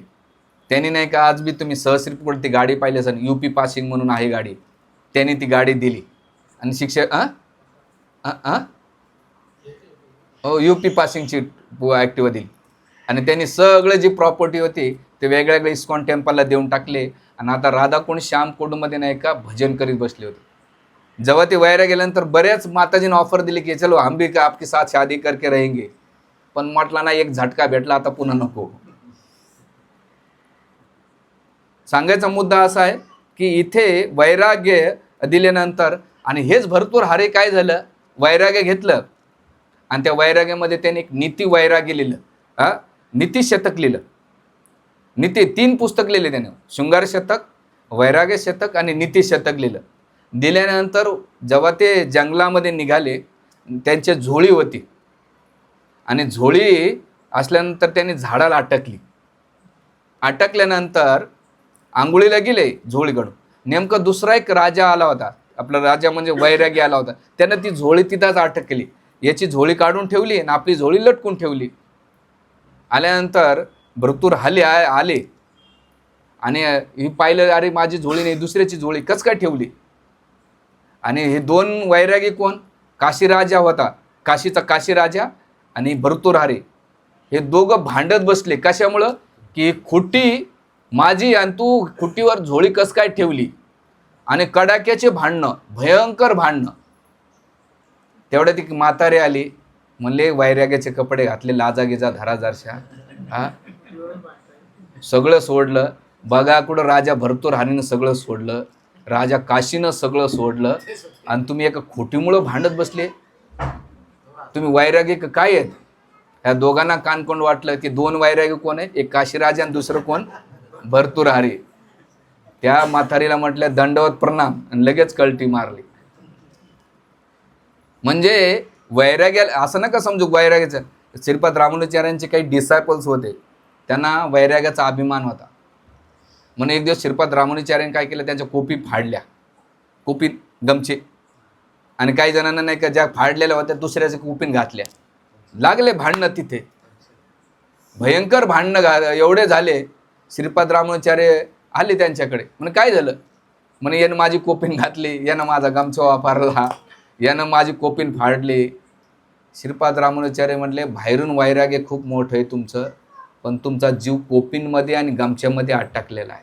त्यांनी नाही का, आज बी तुम्ही सहस्रीपुढे ती गाडी पाहिली असेल, UP पासिंग म्हणून आहे गाडी, त्यांनी ती गाडी दिली. आणि शिक्षक UP पासिंगची ॲक्टिवा दिली. आणि त्यांनी सगळं जी प्रॉपर्टी होती ते वेगळ्या वेगळ्या इस्कॉन टेम्पलला देऊन टाकले. आणि आता राधाकुंड श्यामकुंडमध्ये नाही का भजन करीत बसले होते. जेव्हा ते वैरा गेल्यानंतर बऱ्याच माताजीने ऑफर दिली की चलो हम भी का आपके साथ शादी करके रहेंगे. पण म्हटलं ना, एक झटका भेटला, आता पुन्हा नको. सांगायचा मुद्दा असा आहे की इथे वैराग्य दिल्यानंतर, आणि हेच भर्तृहरी काय झालं, वैराग्य घेतलं आणि त्या वैराग्यामध्ये त्याने एक नीती वैराग्य लिहिलं, नीती शतक लिहिलं. नीती 3 पुस्तक लिहिले त्याने, शृंगार शतक, वैराग्य शतक आणि नीती शतक लिहिलं. दिल्यानंतर जेव्हा ते जंगलामध्ये निघाले, त्यांची झोळी होती आणि झोळी असल्यानंतर त्यांनी झाडाला अटकल्यानंतर आंघोळीला गेले झोळीकडून. नेमकं दुसरा एक राजा आला होता, आपला राजा म्हणजे वैरागी आला होता. त्यानं ती झोळी तिथंच अटक केली. याची झोळी काढून ठेवली आणि आपली झोळी लटकून ठेवली. आल्यानंतर भर्तृहरी आले आणि ही पाहिलं, अरे माझी झोळी नाही, दुसऱ्याची झोळी कसं काय ठेवली. आणि हे 2 वैरागी कोण, काशी राजा होता, काशीचा काशी राजा आणि भर्तृहरी, हे दोघं भांडत बसले. कशामुळं की खुटी माझी आणि तू खुटीवर झोळी कसं काय ठेवली. आणि कडाक्याचे भांडणं, भयंकर भांडणं. तेवढ्या ती म्हातारे आली, म्हणले वैराग्याचे कपडे घातले, लाजा गिजा धरा जरशा, सगळं सोडलं. बघा कुठं राजा भर्तृहरीनं सगळं सोडलं, राजा काशीनं सगळं सोडलं, आणि तुम्ही एका खोटीमुळं भांडत बसले. तुम्ही वैरागी काय आहेत. ह्या दोघांना कानकोंड वाटलं की 2 वैरागी कोण आहे, एक काशीराजा आणि दुसरं कोण, भर्तृहरी. त्या म्हातारीला म्हटलं दंडवत प्रणाम, आणि लगेच कळटी मारली. म्हणजे वैराग्याला असं नका समजू वैराग्याचं, श्रीपाद रामानुजाचार्यांचे काही डिसायपल्स होते, त्यांना वैराग्याचा अभिमान होता. म्हणून एक दिवस श्रीपाद रामानुजाचार्यांनी काय केलं, त्यांच्या कोपी फाडल्या, कोपीत गमचे, आणि काही जणांना नाही का ज्या फाडलेल्या होत्या दुसऱ्याच्या कोपीन घातल्या. लागले भांडणं तिथे, भयंकर भांडणं एवढे झाले. श्रीपाद रामानुजाचार्य आले त्यांच्याकडे, म्हणे काय झालं? म्हणे यानं माझी कोपीन घातली, यानं माझा गमछा वापरला, यानं माझी कोपीन फाडली. श्रीपाद रामानुजाचार्य म्हटले, बाहेरून वैराग्य खूप मोठं आहे तुमचं, पण तुमचा जीव कोपींमध्ये आणि गमछ्यामध्ये अटकलेला आहे.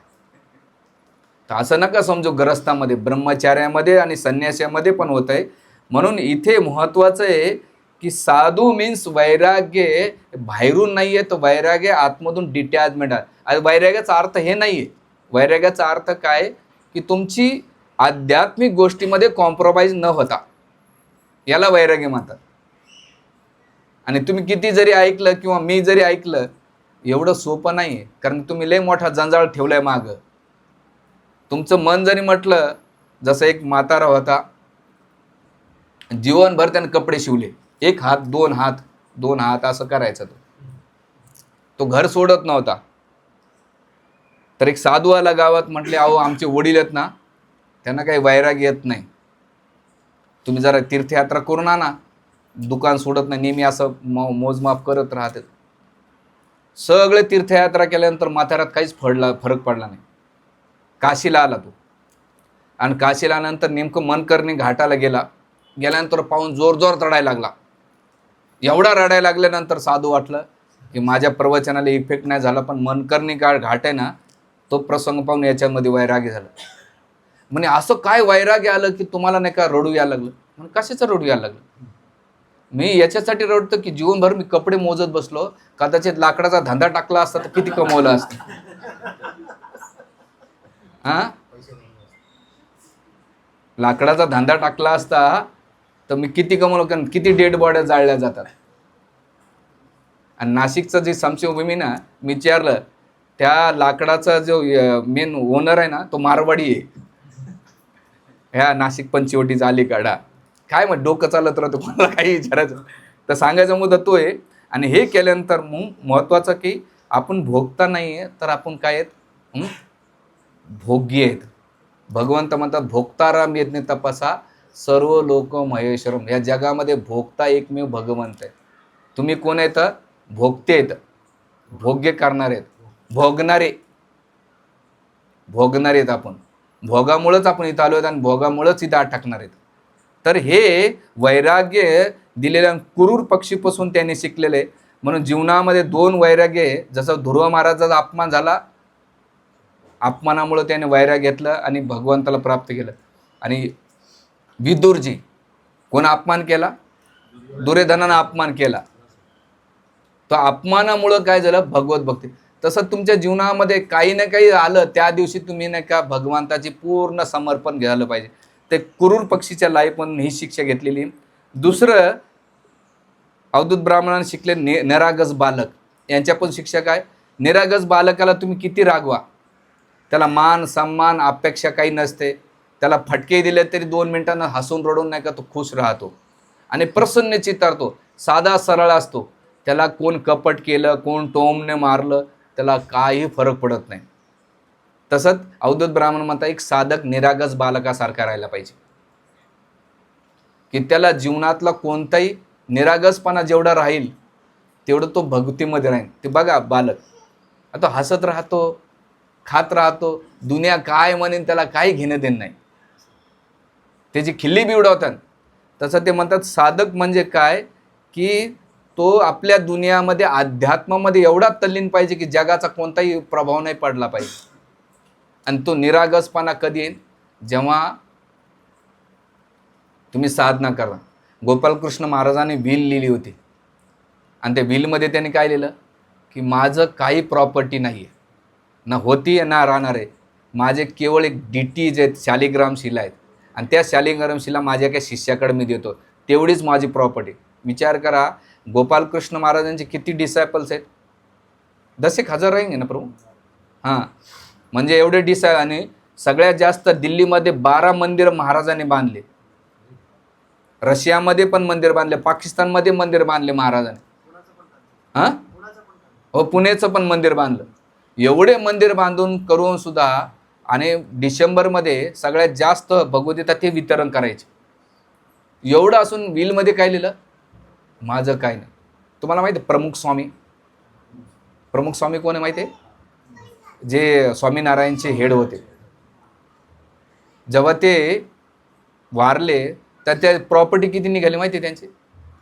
तर असं नका समजू, ग्रस्तामध्ये, ब्रह्मचार्यामध्ये आणि संन्यासामध्ये पण होत आहे. म्हणून इथे महत्त्वाचं आहे की साधू मीन्स वैराग्य बाहेरून नाही आहे, तर वैराग्य आतमधून डिटॅचमेंट आहे. वैराग्याचा अर्थ हे नाही आहे. वैराग्याचा अर्थ काय की तुमची आध्यात्मिक गोष्टीमध्ये कॉम्प्रोमाइज न होता, याला वैराग्य म्हणतात. आणि तुम्ही किती जरी ऐकलं किंवा मी जरी ऐकलं, एवढं सोपं नाही आहे, कारण तुम्ही लय मोठा जंजाळ ठेवलाय मागं. तुमचं मन जरी म्हटलं, जसं एक म्हातारा होता, जीवनभर त्याने कपडे शिवले, एक हात दोन हात दोन हात असं करायचा, तो घर सोडत नव्हता. तर एक साधू आला गावात, म्हटले अहो आमचे वडील आहेत ना, त्यांना काही वैराग्य येत नाही, तुम्ही जरा तीर्थयात्रा करून आणा. दुकान सोडत नाही, नेहमी असं मोजमाप करत राहतात. सगळे तीर्थयात्रा केल्यानंतर म्हाताऱ्यात काहीच फरक पडला नाही. काशीला आला तो, आणि काशीला आल्यानंतर नेमकं मनकर्णी घाटाला गेल्यानंतर पाहून जोर रडायला लागला. एवढा रडायला लागल्यानंतर साधू वाटलं की माझ्या प्रवचनाला इफेक्ट नाही झाला, पण मनकर्णी घाट आहे ना, तो प्रसंग पाहून याच्यामध्ये वैराग्य झालं. म्हणे असं काय वैराग्य आलं की तुम्हाला नाही का रडू यायला लागलं? म्हणजे कशाचं रडू यायला लागलं? मी याच्यासाठी रडतो की जीवनभर मी कपडे मोजत बसलो, कदाचित लाकडाचा धंदा टाकला असता तर किती कमवलं असतं. लाकडाचा धंदा टाकला असता तर मी किती कमवलं, कारण किती डेड बॉड्या जाळल्या जातात. आणि नाशिकचं जे समशिवभूमी ना, मी विचारलं, त्या लाकडाचा जो मेन ओनर आहे ना, तो मारवाडी आहे, ह्या नाशिक पंचवटीचा अलीकडा. काय मग डोकं चालत राहतं, कोणाला काही विचारायचं तर सांगायचा मुद्दा तो आहे. आणि हे केल्यानंतर महत्त्वाचं की आपण भोगता नाही आहे, तर आपण काय आहेत, भोग्य आहेत. भगवंत म्हणतात भोक्ताराम यज्ञ तपसा सर्व लोक महेश्वरम. या जगामध्ये भोगता एकमेव भगवंत आहे. तुम्ही कोण आहेत? भोगते आहेत, भोग्य करणारे आहेत, भोगणारे आहेत. आपण भोगामुळेच आपण इथं आलो आहेत आणि भोगामुळेच इथं अटकणार आहेत. तर हे वैराग्य दिलेल्या कुरूर पक्षीपासून त्यांनी शिकलेले. म्हणून जीवनामध्ये दोन वैराग्य आहे. जसं ध्रुव महाराजाचा अपमान झाला, अपमानामुळे त्याने वैराग्य घेतलं आणि भगवंताला प्राप्त केलं. आणि विदुरजी कोण अपमान केला? दुर्योधनानं अपमान केला. तो अपमानामुळं काय झालं? भगवत भक्ती. तसं तुमच्या जीवनामध्ये काही ना काही आलं, त्या दिवशी तुम्ही नाही का भगवंताची पूर्ण समर्पण घ्यायला पाहिजे. ते कुरूर पक्षीच्या लाईफमधून ही शिक्षा घेतलेली. दुसरं अवधूत ब्राह्मणाने शिकले निरागस बालक, यांच्या पण शिक्षा काय? निरागस बालकाला तुम्ही किती रागवा, त्याला मान सन्मान अपेक्षा काही नसते. त्याला फटके दिले तरी 2 मिनिटांना हसून रडून नाही का तो खुश राहतो आणि प्रसन्न चित्तारतो, साधा सरळ असतो. त्याला कोण कपट केलं, कोण टोमने मारलं, त्याला काही फरक पडत नाही. तसंच अवधूत ब्राह्मण म्हणता एक साधक निरागस बालकासारखा राहायला पाहिजे, की त्याला जीवनातला कोणताही निरागसपणा जेवढा राहील तेवढं तो भक्तीमध्ये राहील. ते बघा बालक आता हसत राहतो, खात राहतो, दुनिया काय म्हणेन त्याला काही घेणं देणं नाही, त्याची खिल्ली बी उडवतात. तसं ते म्हणतात साधक म्हणजे काय की तो आपल्या दुनियामध्ये अध्यात्मामध्ये एवढा तल्लीन पाहिजे की जगाचा कोणताही प्रभाव नाही पडला पाहिजे. आणि तो निरागसपणा कधी येईल? जेव्हा तुम्ही साधना करा. गोपालकृष्ण महाराजांनी व्हील लिहिली होती आणि त्या व्हीलमध्ये त्यांनी काय लिहिलं की माझं काही प्रॉपर्टी नाही आहे, ना होती ना राहणार आहे. माझे केवळ एक DT आहेत, शालिग्राम शिला आहेत, आणि त्या शालिग्राम शिला माझ्या एका शिष्याकडे मी देतो, तेवढीच माझी प्रॉपर्टी. विचार करा, गोपालकृष्ण महाराजांचे किती डिसायपल्स आहेत? 10,000 राहींगे ना प्रभू. हां, म्हणजे एवढे आणि सगळ्यात जास्त दिल्लीमध्ये 12 मंदिर महाराजांनी बांधले, रशियामध्ये पण मंदिर बांधले, पाकिस्तानमध्ये मंदिर बांधले महाराजांनी. हां, हो, पुण्याचं पण मंदिर बांधलं. एवढे मंदिर बांधून करून सुद्धा, आणि डिसेंबरमध्ये सगळ्यात जास्त भगवद्गीता ते वितरण करायचे. एवढं असून विलमध्ये काय लिहिलं? माझं काय नाही. तुम्हाला माहिती आहे प्रमुख स्वामी कोण आहे माहिती आहे? जे स्वामीनारायणचे हेड होते. जेव्हा ते वारले तर त्या प्रॉपर्टी किती निघाली माहिती आहे त्यांची?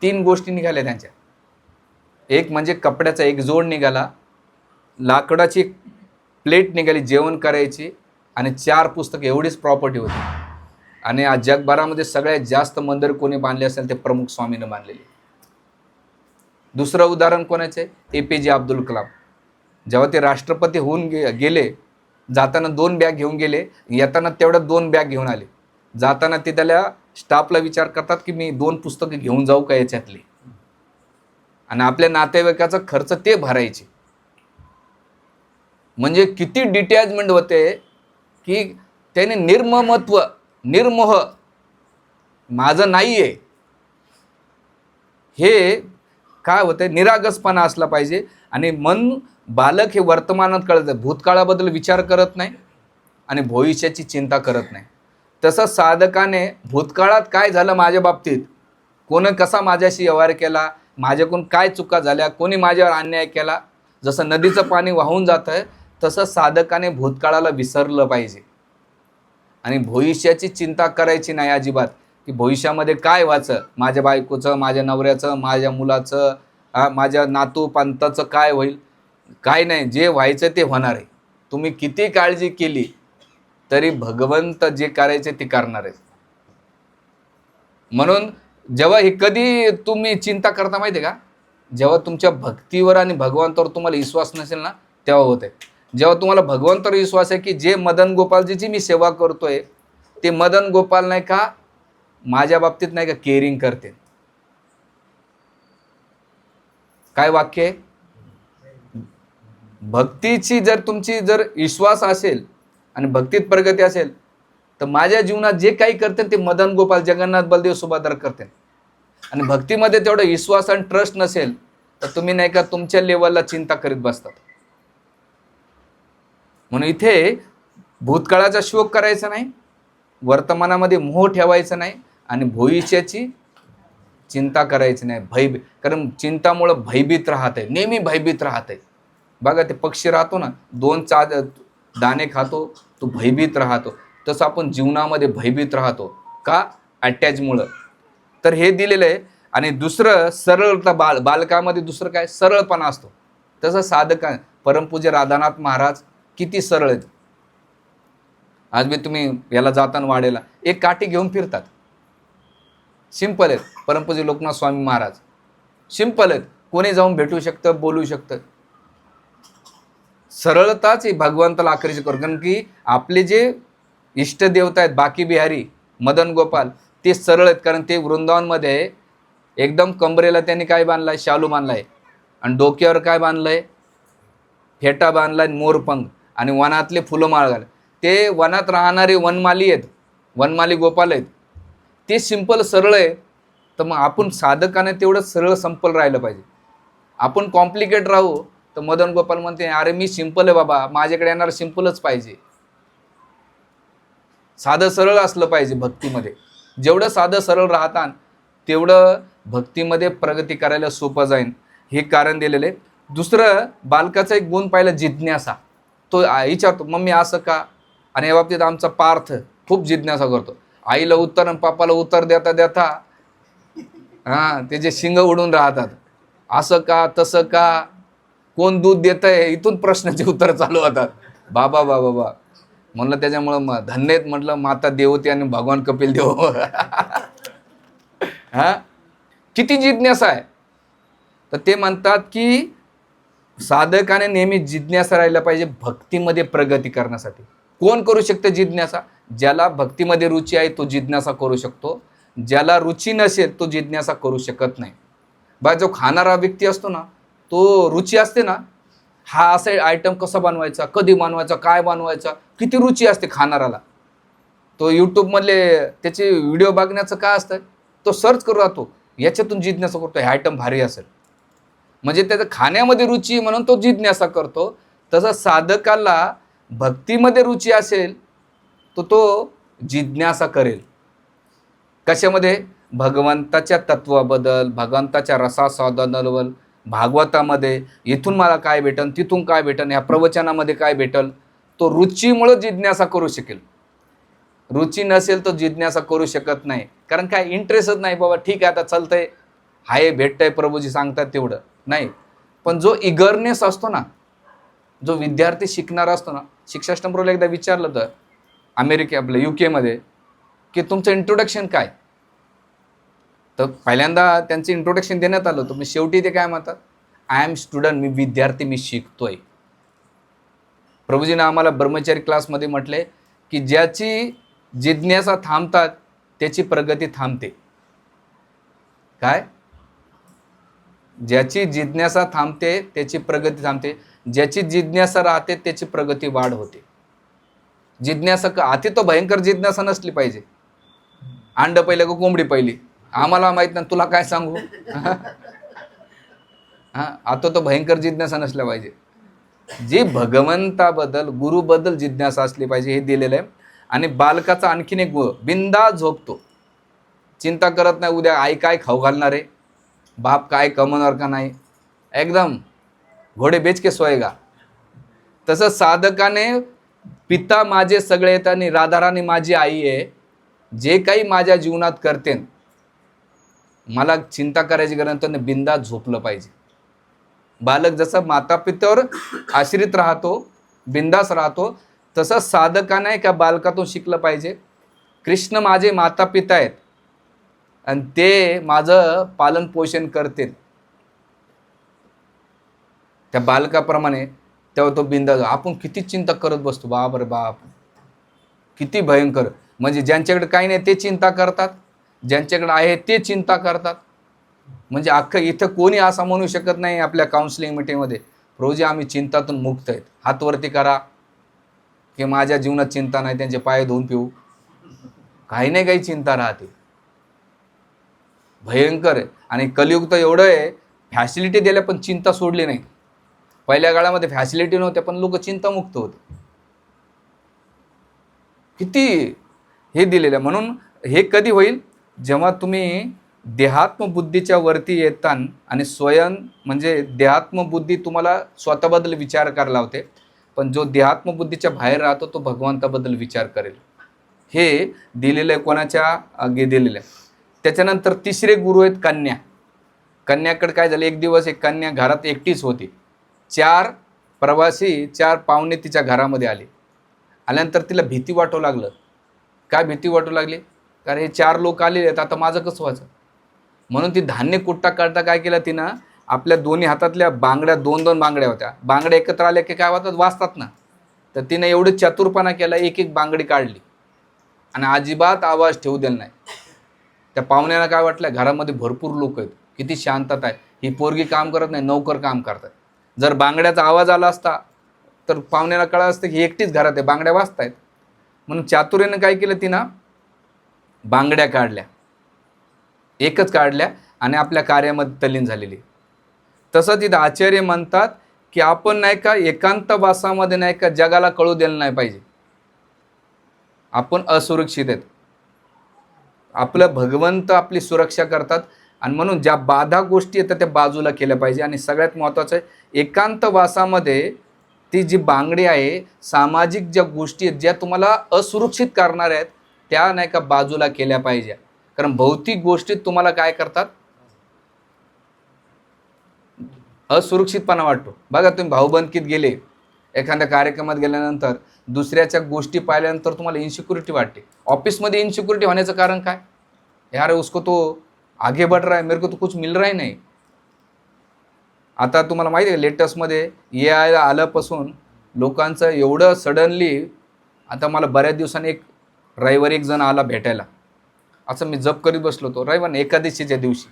3 गोष्टी निघाल्या त्यांच्या. एक म्हणजे कपड्याचा एक जोड निघाला, लाकडाची प्लेट निघाली जेवण करायची, आणि 4 पुस्तकं, एवढीच प्रॉपर्टी होती. आणि आज जगभरामध्ये सगळ्यात जास्त मंदिर कोणी बांधले असेल ते प्रमुख स्वामीनं बांधलेले. दुसरं उदाहरण कोणाचं आहे? APJ अब्दुल कलाम. जेव्हा ते राष्ट्रपती होऊन गेले, जाताना 2 बॅग घेऊन गेले, येताना तेवढ्या 2 बॅग घेऊन आले. जाताना ते त्याला स्टाफला विचार करतात की मी 2 पुस्तकं घेऊन जाऊ का याच्यातली, आणि आपल्या नातेवाईकाचा खर्च ते भरायचे. म्हणजे किती डिटॅचमेंट होते की त्याने निर्मोह, माझं नाही आहे, हे काय होतं, निरागसपणा असला पाहिजे. आणि बालक हे वर्तमानात कळतं, भूतकाळाबद्दल विचार करत नाही आणि भविष्याची चिंता करत नाही. तसं साधकाने भूतकाळात काय झालं माझ्या बाबतीत, कोणी कसा माझ्याशी व्यवहार केला, माझ्याकडून काय चुका झाल्या, कोणी माझ्यावर अन्याय केला, जसं नदीचं पाणी वाहून जातं आहे तसं साधकाने भूतकाळाला विसरलं पाहिजे. आणि भविष्याची चिंता करायची नाही अजिबात, की भविष्यामध्ये काय व्हायचं, माझ्या बायकोचं, माझ्या नवऱ्याचं, माझ्या मुलाचं, माझ्या नातू पंताचं काय होईल. काय नाही, जे व्हायचं ते होणार आहे. तुम्ही किती काळजी केली तरी भगवंत जे करायचे ते करणार आहे. म्हणून जेव्हा हे कधी तुम्ही चिंता करता माहिती आहे का, जेव्हा तुमच्या भक्तीवर आणि भगवंतावर तुम्हाला विश्वास नसेल ना, तेव्हा होते. जेव्हा तुम्हाला भगवंतावर विश्वास आहे की जे मदन गोपालजीची मी सेवा करतोय ते मदन गोपाल नाही का माझ्या बाबतीत नाही का केअरिंग करते. काय वाक्य आहे? भक्तीची जर तुमची जर विश्वास असेल आणि भक्तीत प्रगती असेल तर माझ्या जीवनात जे काही करते ते मदन गोपाल, जगन्नाथ, बलदेव, सुभद्रा करते. आणि भक्तीमध्ये तेवढा विश्वास आणि ट्रस्ट नसेल तर तुम्ही नाही का तुमच्या लेवलला चिंता करीत बसतात. म्हणून इथे भूतकाळाचा शोक करायचा नाही, वर्तमानामध्ये मोह ठेवायचा नाही, आणि भविष्याची चिंता करायची नाही. कारण चिंतामुळं भयभीत राहते, नेहमी भयभीत राहते. बघा ते पक्षी राहतो ना, 2 दाणे खातो, तो भयभीत राहतो. तसं आपण जीवनामध्ये भयभीत राहतो का? अटॅचमुळं. तर हे दिलेलं आहे. आणि दुसरं सरळता, बालकामध्ये दुसरं काय? सरळपणा असतो. तसं साधका परमपूज्य राधानाथ महाराज किती सरळ आहेत. आज मी तुम्ही याला जाताना वाडेला एक काठी घेऊन फिरतात, सिंपल आहेत. परमपूज्य लोकनाथ स्वामी महाराज सिंपल आहेत, कोणी जाऊन भेटू शकतं, बोलू शकतं. सरळताच भगवंताला आकर्षित करू. कारण की आपले जे इष्टदेवता आहेत बाकी बिहारी, मदन गोपाल, ते सरळ आहेत. कारण ते वृंदावनमध्ये एकदम कमरेला त्यांनी काय बांधलाय? शालू बांधलाय, आणि डोक्यावर काय बांधलंय? फेटा बांधलाय, मोरपंख, आणि वनातले फुलं माळ घाल. ते वनात राहणारे वनमाली आहेत, वनमाली गोपाल आहेत. ते सिंपल सरळ आहे. तर मग आपण साधकाने तेवढं सरळ संपल राहिलं पाहिजे. आपण कॉम्प्लिकेट राहू तर मदन गोपाल म्हणते अरे मी सिंपल आहे बाबा, माझ्याकडे येणार सिंपलच पाहिजे. साधं सरळ असलं पाहिजे भक्तीमध्ये. जेवढं साधं सरळ राहतात तेवढं भक्तीमध्ये प्रगती करायला सोपं जाईल, हे कारण दिलेलं आहे. दुसरं बालकाचा एक गुण पाहिलं, जिज्ञासा. तो विचारतो मम्मी असं का? आणि या बाबतीत आमचा पार्थ खूप जिज्ञासा करतो. आईला उत्तर आणि पापाला उत्तर देता देता त्याचे शिंग उडून राहतात. असं का, तसं का, कोण दूध देतंय, इथून प्रश्नाचे उत्तर चालू होतात. बाबा बाबा बा म्हणलं, त्याच्यामुळं धन्यत म्हटलं माता देवती आणि भगवान कपिल देव. किती जिज्ञासा आहे. तर ते म्हणतात की साधकाने नेहमी जिज्ञासा राहिला पाहिजे भक्तीमध्ये प्रगती करण्यासाठी. कोण करू शकते जिज्ञासा? ज्याला भक्तीमध्ये रुची आहे तो जिज्ञासा करू शकतो. ज्याला रुची नसेल तो जिज्ञासा करू शकत नाही. बा जो खाणारा व्यक्ती असतो ना, तो रुची असते ना, हा असा आयटम कसा बनवायचा, कधी बनवायचा, काय बनवायचा, किती रुची असते खाणाराला. तो यूट्यूबमधले त्याचे व्हिडिओ बघण्याचं काय असतं, तो सर्च करू राहतो, याच्यातून जिज्ञासा करतो हे आयटम भारी असेल. म्हणजे त्याचं खाण्यामध्ये रुची म्हणून तो जिज्ञासा करतो. तसं साधकाला भक्तीमध्ये रुची असेल तो जिज्ञासा करेल. कशामध्ये? भगवंताच्या तत्वाबद्दल, भगवंताच्या रसास्वादाबद्दल, भागवतामध्ये इथून मला काय भेटन, तिथून काय भेटन, या प्रवचनामध्ये काय भेटल, तो रुचीमुळे जिज्ञासा करू शकेल. रुची नसेल तो जिज्ञासा करू शकत नाही. कारण काय, इंटरेस्टच नाही. बाबा ठीक आहे, आता चालतंय, हाय भेटतंय, प्रभूजी सांगतात तेवढं नाही. पण जो इगरनेस असतो ना, जो विद्यार्थी शिकणारा असतो ना, शिक्षाष्टमप्रभूला एकदा विचारलं तर आपलं UK मध्ये की तुमचं इंट्रोडक्शन काय, तर पहिल्यांदा त्यांचं इंट्रोडक्शन देण्यात आलं होतं. शेवटी ते काय म्हणतात, आय एम स्टुडंट, मी विद्यार्थी, मी शिकतोय. प्रभूजीनं आम्हाला ब्रह्मचारी क्लासमध्ये म्हटले की ज्याची जिज्ञासा थांबतात त्याची प्रगती थांबते. काय? ज्याची जिज्ञासा थांबते त्याची प्रगती थांबते, ज्याची जिज्ञासा राहते त्याची प्रगती वाढ होते. जिज्ञासा अति तो भयंकर जिज्ञासा नसली पाहिजे. अंड पहिलं का कोंबडी पहिली, आम्हाला माहित नाही, तुला काय सांगू. आता तो भयंकर जिज्ञासा नसल्या पाहिजे. जी भगवंताबद्दल, गुरुबद्दल जिज्ञासा असली पाहिजे, हे दिलेलं आहे. आणि बालकाचा आणखीन एक गुण, बिंदा झोपतो, चिंता करत नाही उद्या आई काय खाऊ घालणार आहे, बाप काय कमवणार का नाही, एकदम घोडे बेच के सोयगा. तसं साधकाने पिता माझे सगळे आहेत आणि राधाराणी माझी आई आहे, जे काही माझ्या जीवनात करते मला चिंता करायची गरज नाही, बिंदा झोपलं पाहिजे. बालक जसं माता पित्यावर आश्रित राहतो, बिंदास राहतो, तसं साधकाने एका बालकातून शिकलं पाहिजे. कृष्ण माझे माता पिता आहेत आणि ते माझं पालन पोषण करतील. त्या बालकाप्रमाणे तेव्हा तो बिंदास. आपण किती चिंता करत बसतो, बाप रे बाप, किती भयंकर. म्हणजे ज्यांच्याकडे काही नाही ते चिंता करतात, ज्यांच्याकडे आहे ते चिंता करतात. म्हणजे अख्खं इथं कोणी असा म्हणू शकत नाही आपल्या काउन्सिलिंग मीटिंगमध्ये, रोजी आम्ही चिंतातून मुक्त आहेत, हात वरती करा, की माझ्या जीवनात चिंता नाही, त्यांचे पाय धुवून पिऊ. काही नाही काही चिंता राहते, भयंकर आहे. आणि कलियुग तर एवढं आहे, फॅसिलिटी दिल्या पण चिंता सोडली नाही. पहिल्या काळामध्ये फॅसिलिटी नव्हत्या पण लोक चिंतामुक्त होते. किती हे दिलेलं. म्हणून हे कधी होईल, जेव्हा तुम्ही देहात्म बुद्धीच्या वरती येतान आणि स्वयं म्हणजे देहात्म बुद्धी तुम्हाला स्वतःबद्दल विचार करायला लावते, पण जो देहात्म बुद्धीच्या बाहेर राहतो तो भगवंताबद्दल विचार करेल. हे दिलेलं आहे, कोणाच्या आगे दिलेलं आहे. त्याच्यानंतर तिसरे गुरु आहेत कन्या. कन्याकडे काय झालं, एक दिवस एक कन्या घरात एकटीच होती. 4 प्रवासी, 4 पाहुणे तिच्या घरामध्ये आले. आल्यानंतर तिला भीती वाटू लागलं. काय भीती वाटू लागली, कारण हे 4 लोक आलेले आहेत, आता माझं कसं व्हायचं. म्हणून ती धान्य कुट्टा काढता काय केलं तिनं, आपल्या दोन्ही हातातल्या बांगड्या, 2-2 बांगड्या होत्या, बांगड्या एकत्र आल्या की काय होतात, वाजतात ना, तर तिनं एवढं चतुरपणा केला, एक एक बांगडी काढली आणि अजिबात आवाज ठेवू दिला नाही. त्या पाहुण्याला काय वाटलं, घरामध्ये भरपूर लोक आहेत, किती शांतता आहे, ही पोरगी काम करत नाही, नौकर काम करतात. जर बांगड्याचा आवाज आला असता तर पाहुण्याला कळलं असतं की एकटीच घरात आहे, बांगड्या वाजतायत. म्हणून चातुर्यानं काय केलं, तिनं बांगड्या काढल्या, एकच काढल्या आणि आपल्या कार्यामध्ये तल्लीन झालेली. तसं तिथं आचार्य म्हणतात की आपण नाही का एकांतवासामध्ये नाही का जगाला कळू दिलं नाही पाहिजे आपण असुरक्षित आहेत. आपलं भगवंत आपली सुरक्षा करतात आणि म्हणून ज्या बाधा गोष्टी येतात त्या बाजूला केल्या पाहिजे. आणि सगळ्यात महत्त्वाचं आहे, एकांतवासामध्ये ती जी बांगडी आहे, सामाजिक ज्या गोष्टी आहेत ज्या तुम्हाला असुरक्षित करणाऱ्या आहेत त्या नाही का बाजूला केल्या पाहिजे. कारण भौतिक गोष्टीत तुम्हाला काय करतात, असुरक्षितपणा वाटतो. बघा तुम्ही भाऊबंदकीत गेले, एखाद्या कार्यक्रमात गेल्यानंतर दुसऱ्याच्या गोष्टी पाहिल्यानंतर तुम्हाला इन्सिक्युरिटी वाटते. ऑफिसमध्ये इन्सिक्युरिटी होण्याचं कारण काय, यार उसको तो आगे बढ़ रहा है, मेरे को तो कुछ मिल रहा ही नाही. आता तुम्हाला माहिती आहे लेटेस्टमध्ये AI आल्यापासून लोकांचं एवढं सडनली, आता मला बऱ्याच दिवसांनी एक रविवारी एक जण आला भेटायला, असं मी जप करीत बसलो होतो रविवार एकादशीच्या दिवशी.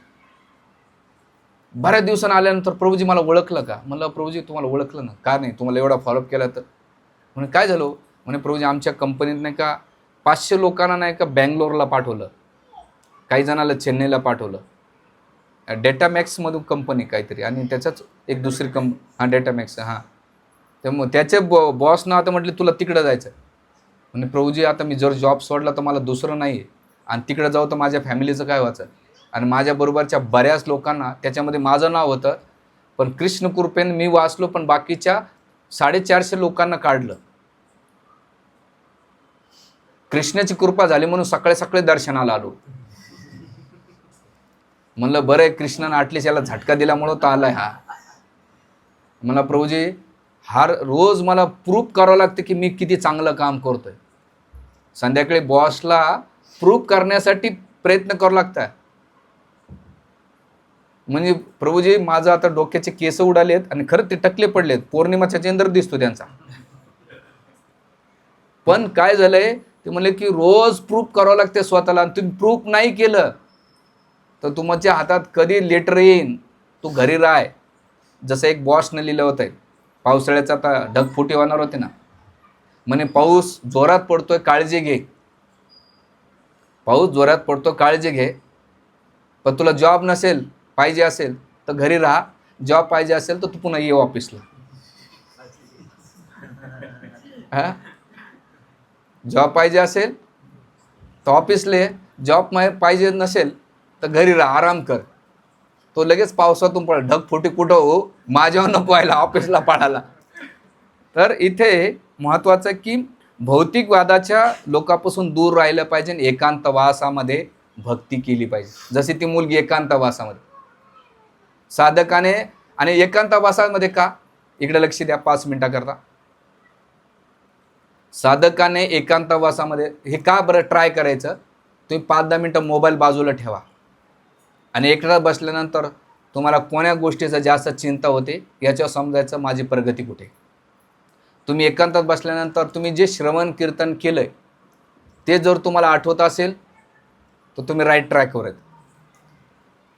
बऱ्याच दिवसांनी आल्यानंतर, प्रभूजी मला ओळखलं का, म्हणलं प्रभूजी तुम्हाला ओळखलं ना, का नाही, तुम्हाला एवढा फॉलोअप केला तर. म्हणे काय झालं, म्हणे प्रभूजी आमच्या कंपनीत नाही का 500 लोकांना नाही का बँगलोरला पाठवलं, काही जणाला चेन्नईला पाठवलं. डेटामॅक्समधून कंपनी काहीतरी, आणि त्याच्याच एक दुसरी हां डेटामॅक्स, हां. त्यामुळे त्याचे बॉसनं आता म्हटले तुला तिकडं जायचं. म्हणजे प्रभूजी आता मी जर जॉब सोडला तर मला दुसरं नाही आहे, आणि तिकडं जाऊ तर माझ्या फॅमिलीचं काय व्हायचं. आणि माझ्याबरोबरच्या बऱ्याच लोकांना त्याच्यामध्ये माझं नाव होतं, पण कृष्ण कृपेने मी वाचलो, पण बाकीच्या 450 लोकांना काढलं. कृष्णाची कृपा झाली म्हणून सकाळी सकाळी दर्शनाला आलो. म्हणलं बरं आहे, कृष्णानं ॲटलीस्ट याला झटका दिल्यामुळं तर आलाय हा. मला प्रभूजी रोज मला प्रूफ करावं लागतं की मी किती चांगलं काम करतोय. संध्याकाळी बॉसला प्रूफ करण्यासाठी प्रयत्न करावं लागतात. म्हणजे प्रभूजी माझं आता डोक्याचे केस उडालेत आणि खरंच ते टकले पडलेत, पौर्णिमाचा चंद्र दिसतो त्यांचा. पण काय झालंय, ते म्हणले की रोज प्रूफ करावं लागते स्वतःला, आणि तुम्ही प्रूफ नाही केलं तर तुमच्या हातात कधी लेटर येईन, तू घरी राह. जसं एक बॉसनं लिहिलं होतं, पावसाळ्याचा आता ढगफुटी होणार होते ना, म्हणे पाऊस जोरात पडतोय काळजी घे, पाऊस जोरात पडतो काळजी घे, पण तुला जॉब नसेल पाहिजे असेल तर घरी राहा, जॉब पाहिजे असेल तर तू पुन्हा ये ऑफिसला. हा, जॉब पाहिजे असेल तर ऑफिसला ये, जॉब पाहिजे नसेल तर घरी राहा, आराम कर. तो लगेच पावसातून पळ, ढगफुटी कुठं हो, माझ्यावर नको व्हायला, ऑफिसला पळाला. तर इथे महत्वाचं की भौतिकवादाच्या लोकांपासून दूर राहिलं पाहिजे, एकांतवासामध्ये भक्ती केली पाहिजे. जशी ती मुलगी एकांतवासामध्ये साधकाने, आणि एकांतवासामध्ये का, इकडे लक्ष द्या 5 मिनिटाकरता. साधकाने एकांतवासामध्ये हे का बरं ट्राय करायचं, तुम्ही 5-10 मिनिटं मोबाईल बाजूला ठेवा, आणि एकटा बसल्यानंतर तुम्हाला कोण्या गोष्टीचं जास्त चिंता होते याच्यावर समजायचं माझी प्रगती कुठे. तुम्ही एकांतात बसल्यानंतर तुम्ही जे श्रवण कीर्तन केलंय ते जर तुम्हाला आठवत असेल तर तुम्ही राईट ट्रॅकवर आहेत.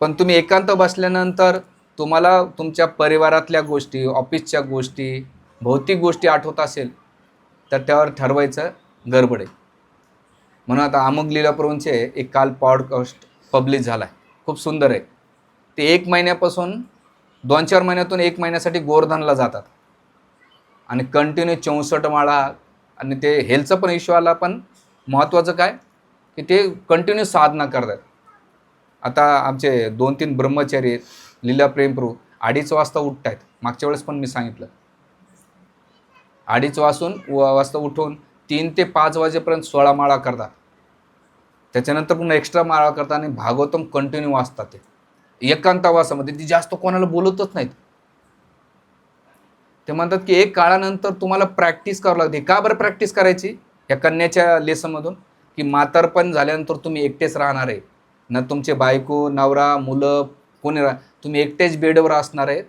पण तुम्ही एकांत बसल्यानंतर तुम्हाला तुमच्या परिवारातल्या गोष्टी, ऑफिसच्या गोष्टी, भौतिक गोष्टी आठवत असेल तर त्यावर ठरवायचं गडबड आहे. म्हणून आता अमुक लीलाप्रभूंचे एक काल पॉडकास्ट पब्लिश झाला आहे, खूप सुंदर आहे. ते 1 महिन्यापासून 2-4 महिन्यातून 1 महिन्यासाठी गोवर्धनला जातात, आणि कंटिन्यू 64 माळा, आणि ते हेल्थचा पण इश्यू आला, पण महत्त्वाचं काय की ते कंटिन्यू साधना करतात. आता आमचे 2-3 ब्रह्मचारी आहेत, लीला प्रेमप्रभू 2:30 वाजता उठत आहेत. मागच्या वेळेस पण मी सांगितलं, 2:30 वाजता उठून 3 ते 5 वाजेपर्यंत 16 माळा करतात. त्याच्यानंतर पुन्हा एक्स्ट्रा माळा करतात, आणि भागवतम कंटिन्यू वाचतात. ते एकांतवासामध्ये ती जास्त कोणाला बोलतच नाहीत. ते म्हणतात की एक काळानंतर तुम्हाला प्रॅक्टिस करावं लागते. का बरं प्रॅक्टिस करायची, या कन्याच्या लेसनमधून, की म्हातारपण झाल्यानंतर तुम्ही एकटेच राहणार आहे ना, तुमचे बायको नवरा मुलं कोणी तुम्ही एकटेच बेडवर असणार आहे.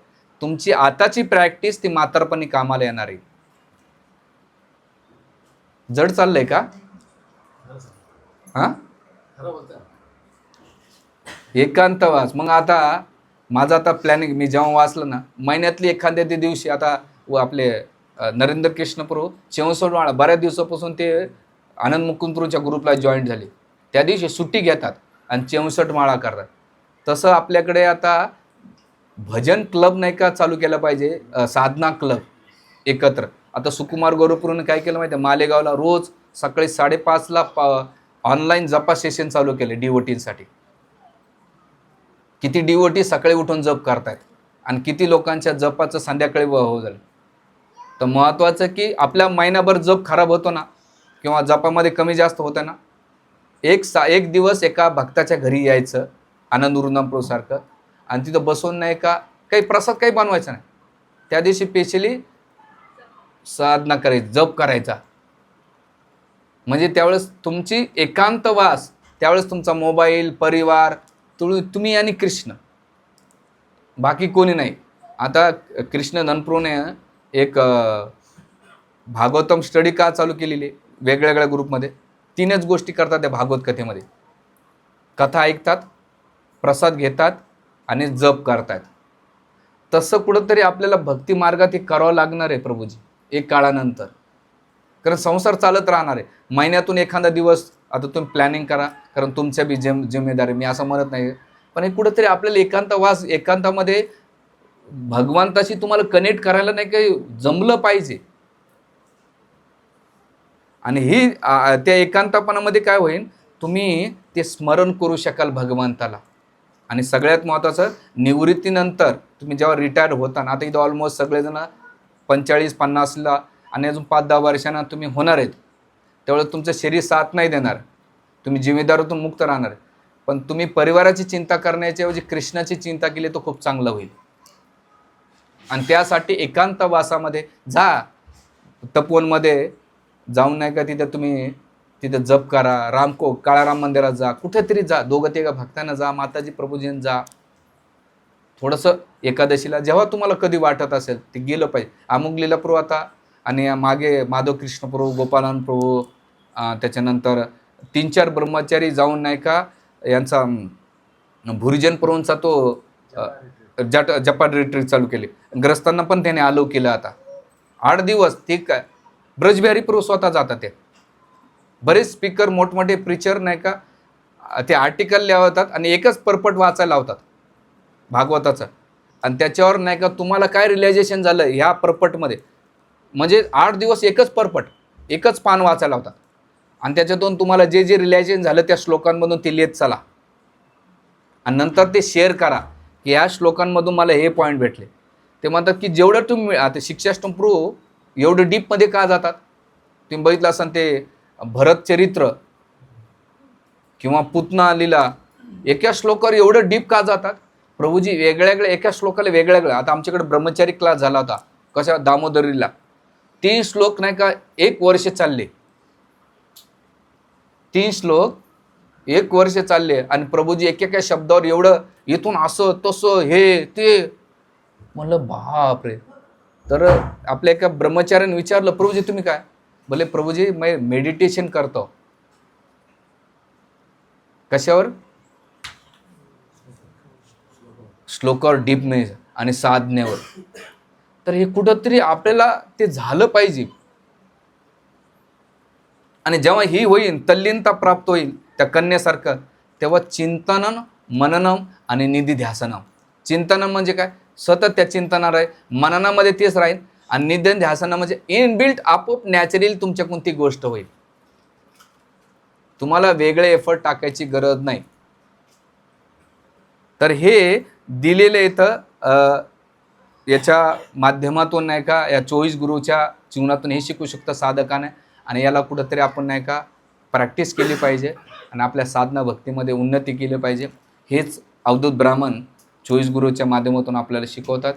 तुमची आताची प्रॅक्टिस ती म्हातारपणी कामाला येणार आहे. जड चाललंय का? हा, एकांतवास. मग आता माझं आता प्लॅनिंग, मी जेव्हा वाचलं ना, महिन्यातली एखाद्या दिवशी, आता आपले नरेंद्र कृष्ण प्रभू 64 माळा, बऱ्याच दिवसापासून ते आनंद मुकुंदपूरच्या ग्रुपला जॉईन झाले, त्या दिवशी सुट्टी घेतात आणि 64 माळा करतात. तसं आपल्याकडे आता भजन क्लब नाही का चालू केलं पाहिजे, साधना क्लब एकत्र. आता सुकुमार गोरखपुरने काय केलं माहिती आहे, मालेगावला रोज सकाळी 5:30ला ऑनलाईन जपा सेशन चालू केले डिवोटींसाठी. किती डिवोटी सकाळी उठून जप करतायत, आणि किती लोकांच्या जपाचं संध्याकाळी हो झालं. तर महत्त्वाचं की आपल्या महिनाभर जप खराब होतो ना, किंवा जपामध्ये कमी जास्त होतं ना, एक दिवस एका भक्ताच्या घरी यायचं आनंद वृंदाप्रभूसारखं, आणि तिथं बसून नाही का काही प्रसाद काही बनवायचा नाही, त्या दिवशी स्पेशली साधना करायची, जप करायचा. म्हणजे त्यावेळेस तुमची एकांतवास, त्यावेळेस तुमचा मोबाईल, परिवार, तुम्ही आणि कृष्ण, बाकी कोणी नाही. आता कृष्ण धनप्रभूने एक भागवतम स्टडी का चालू केलेली, वेगळ्या वेगळ्या ग्रुपमध्ये 3च गोष्टी करतात त्या भागवत कथेमध्ये. कथा ऐकतात, प्रसाद घेतात, आणि जप करतात. तसं कुठंतरी आपल्याला भक्ती मार्गात हे करावं लागणार आहे प्रभूजी एक काळानंतर, कारण संसार चालत राहणार आहे. महिन्यातून एखादा दिवस आता तुम्ही प्लॅनिंग करा, कारण तुमच्या बी जिम्मेदारी, मी असं म्हणत नाही पण हे कुठंतरी आपल्याला एकांतवास, एकांतामध्ये भगवंताशी तुम्हाला कनेक्ट करायला नाही काही जमलं पाहिजे. आणि ही त्या एकांतपणामध्ये काय होईल, तुम्ही ते स्मरण करू शकाल भगवंताला. आणि सगळ्यात महत्त्वाचं, निवृत्तीनंतर तुम्ही जेव्हा रिटायर होता ना, आता इथं ऑलमोस्ट सगळेजण 45-50ला आणि अजून 5-10 वर्षांना तुम्ही होणार आहेत, त्यावेळेस तुमचं शरीर साथ नाही देणार, तुम्ही जिम्मेदारीतून मुक्त राहणार. पण तुम्ही परिवाराची चिंता करण्याच्या ऐवजी कृष्णाची चिंता केली तर खूप चांगलं होईल. आणि त्यासाठी एकांतवासामध्ये जा, तपोवनमध्ये जाऊन नाही का तिथं तुम्ही तिथं जप करा, काळाराम मंदिरात जा, कुठेतरी जा, 2-3 भक्तांना जा, माताजी प्रभूजींना जा. थोडंसं एकादशीला जेव्हा तुम्हाला कधी वाटत असेल ते गेलं पाहिजे. अमुक लीला प्रभू आता, आणि मागे माधव कृष्ण प्रभू, गोपालन प्रभू, त्याच्यानंतर 3-4 ब्रह्मचारी जाऊन नाही का यांचा भुरिजन प्रभूंचा तो जपाट रिट्रीट चालू केले. ग्रस्तांना पण त्याने अलाव केलं. आता 8 दिवस ते काय ब्रजबिहारी प्रभू स्वतः जातात. ते बरेच स्पीकर, मोठमोठे प्रिचर नाही का ते आर्टिकल लिहतात आणि एकच पर्पट वाचायला लावतात भागवताचं, आणि त्याच्यावर नाही का तुम्हाला काय रिअलायझेशन झालं ह्या पर्पटमध्ये, म्हणजे 8 दिवस एकच पर्पट, एकच पान वाचायला लावतात. आणि त्याच्यातून तुम्हाला जे जे रिअलायझेशन झालं त्या श्लोकांमधून ते लिहित चला, आणि नंतर ते शेअर करा की ह्या श्लोकांमधून मला हे पॉईंट भेटले. ते म्हणतात की जेवढं तुम्ही आता शिक्षाष्टम प्रभू एवढं डीपमध्ये का जातात. तुम्ही बघितलं असाल ते भरत चरित्र किंवा पुतना लीला, एका श्लोकावर एवढं डीप का जातात. प्रभूजी वेगळ्या एका श्लोकाला वेगळ्या. आता आमच्याकडे ब्रह्मचारी क्लास झाला होता, कशा दामोदरीला, 3 श्लोक नाही का 1 वर्ष चालले, 3 श्लोक 1 वर्ष चालले, आणि प्रभूजी एकेका शब्दावर एवढं इथून असं तसं हे ते. म्हणलं बापरे. तर आपल्या एका ब्रह्मचार्याने विचारलं, प्रभूजी तुम्ही काय. बोले प्रभूजी मैं मेडिटेशन करतो. कशावर. श्लोकावर, डीपनेस आणि साधनेवर. तर हे कुठंतरी आपल्याला ते झालं पाहिजे. आणि जेव्हा ही होईल, तल्लीनता प्राप्त होईल त्या कन्येसारखं, तेव्हा चिंतनन, मननम आणि निधी ध्यासनम. चिंतनम म्हणजे काय, सतत त्या चिंतनावर आहे, मननामध्ये तेच राहील, आणि निधी ध्यासना म्हणजे इनबिल्ट आपोआप नॅचरली तुमच्याकडून ती गोष्ट होईल. तुम्हाला वेगळे एफर्ट टाकायची गरज नाही. तर हे दिलेलं इथं याच्या माध्यमातून नाही का, या 24 गुरुच्या जीवनातून हे शिकू शकतं साधकाने. आणि याला कुठंतरी आपण नाही का प्रॅक्टिस केली पाहिजे आणि आपल्या साधना भक्तीमध्ये उन्नती केली पाहिजे. हेच अवधूत ब्राह्मण 24 गुरुच्या माध्यमातून आपल्याला शिकवतात.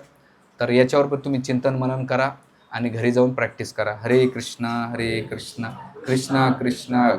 तर याच्यावर पण तुम्ही चिंतन मनन करा आणि घरी जाऊन प्रॅक्टिस करा. हरे कृष्णा कृष्णा कृष्णा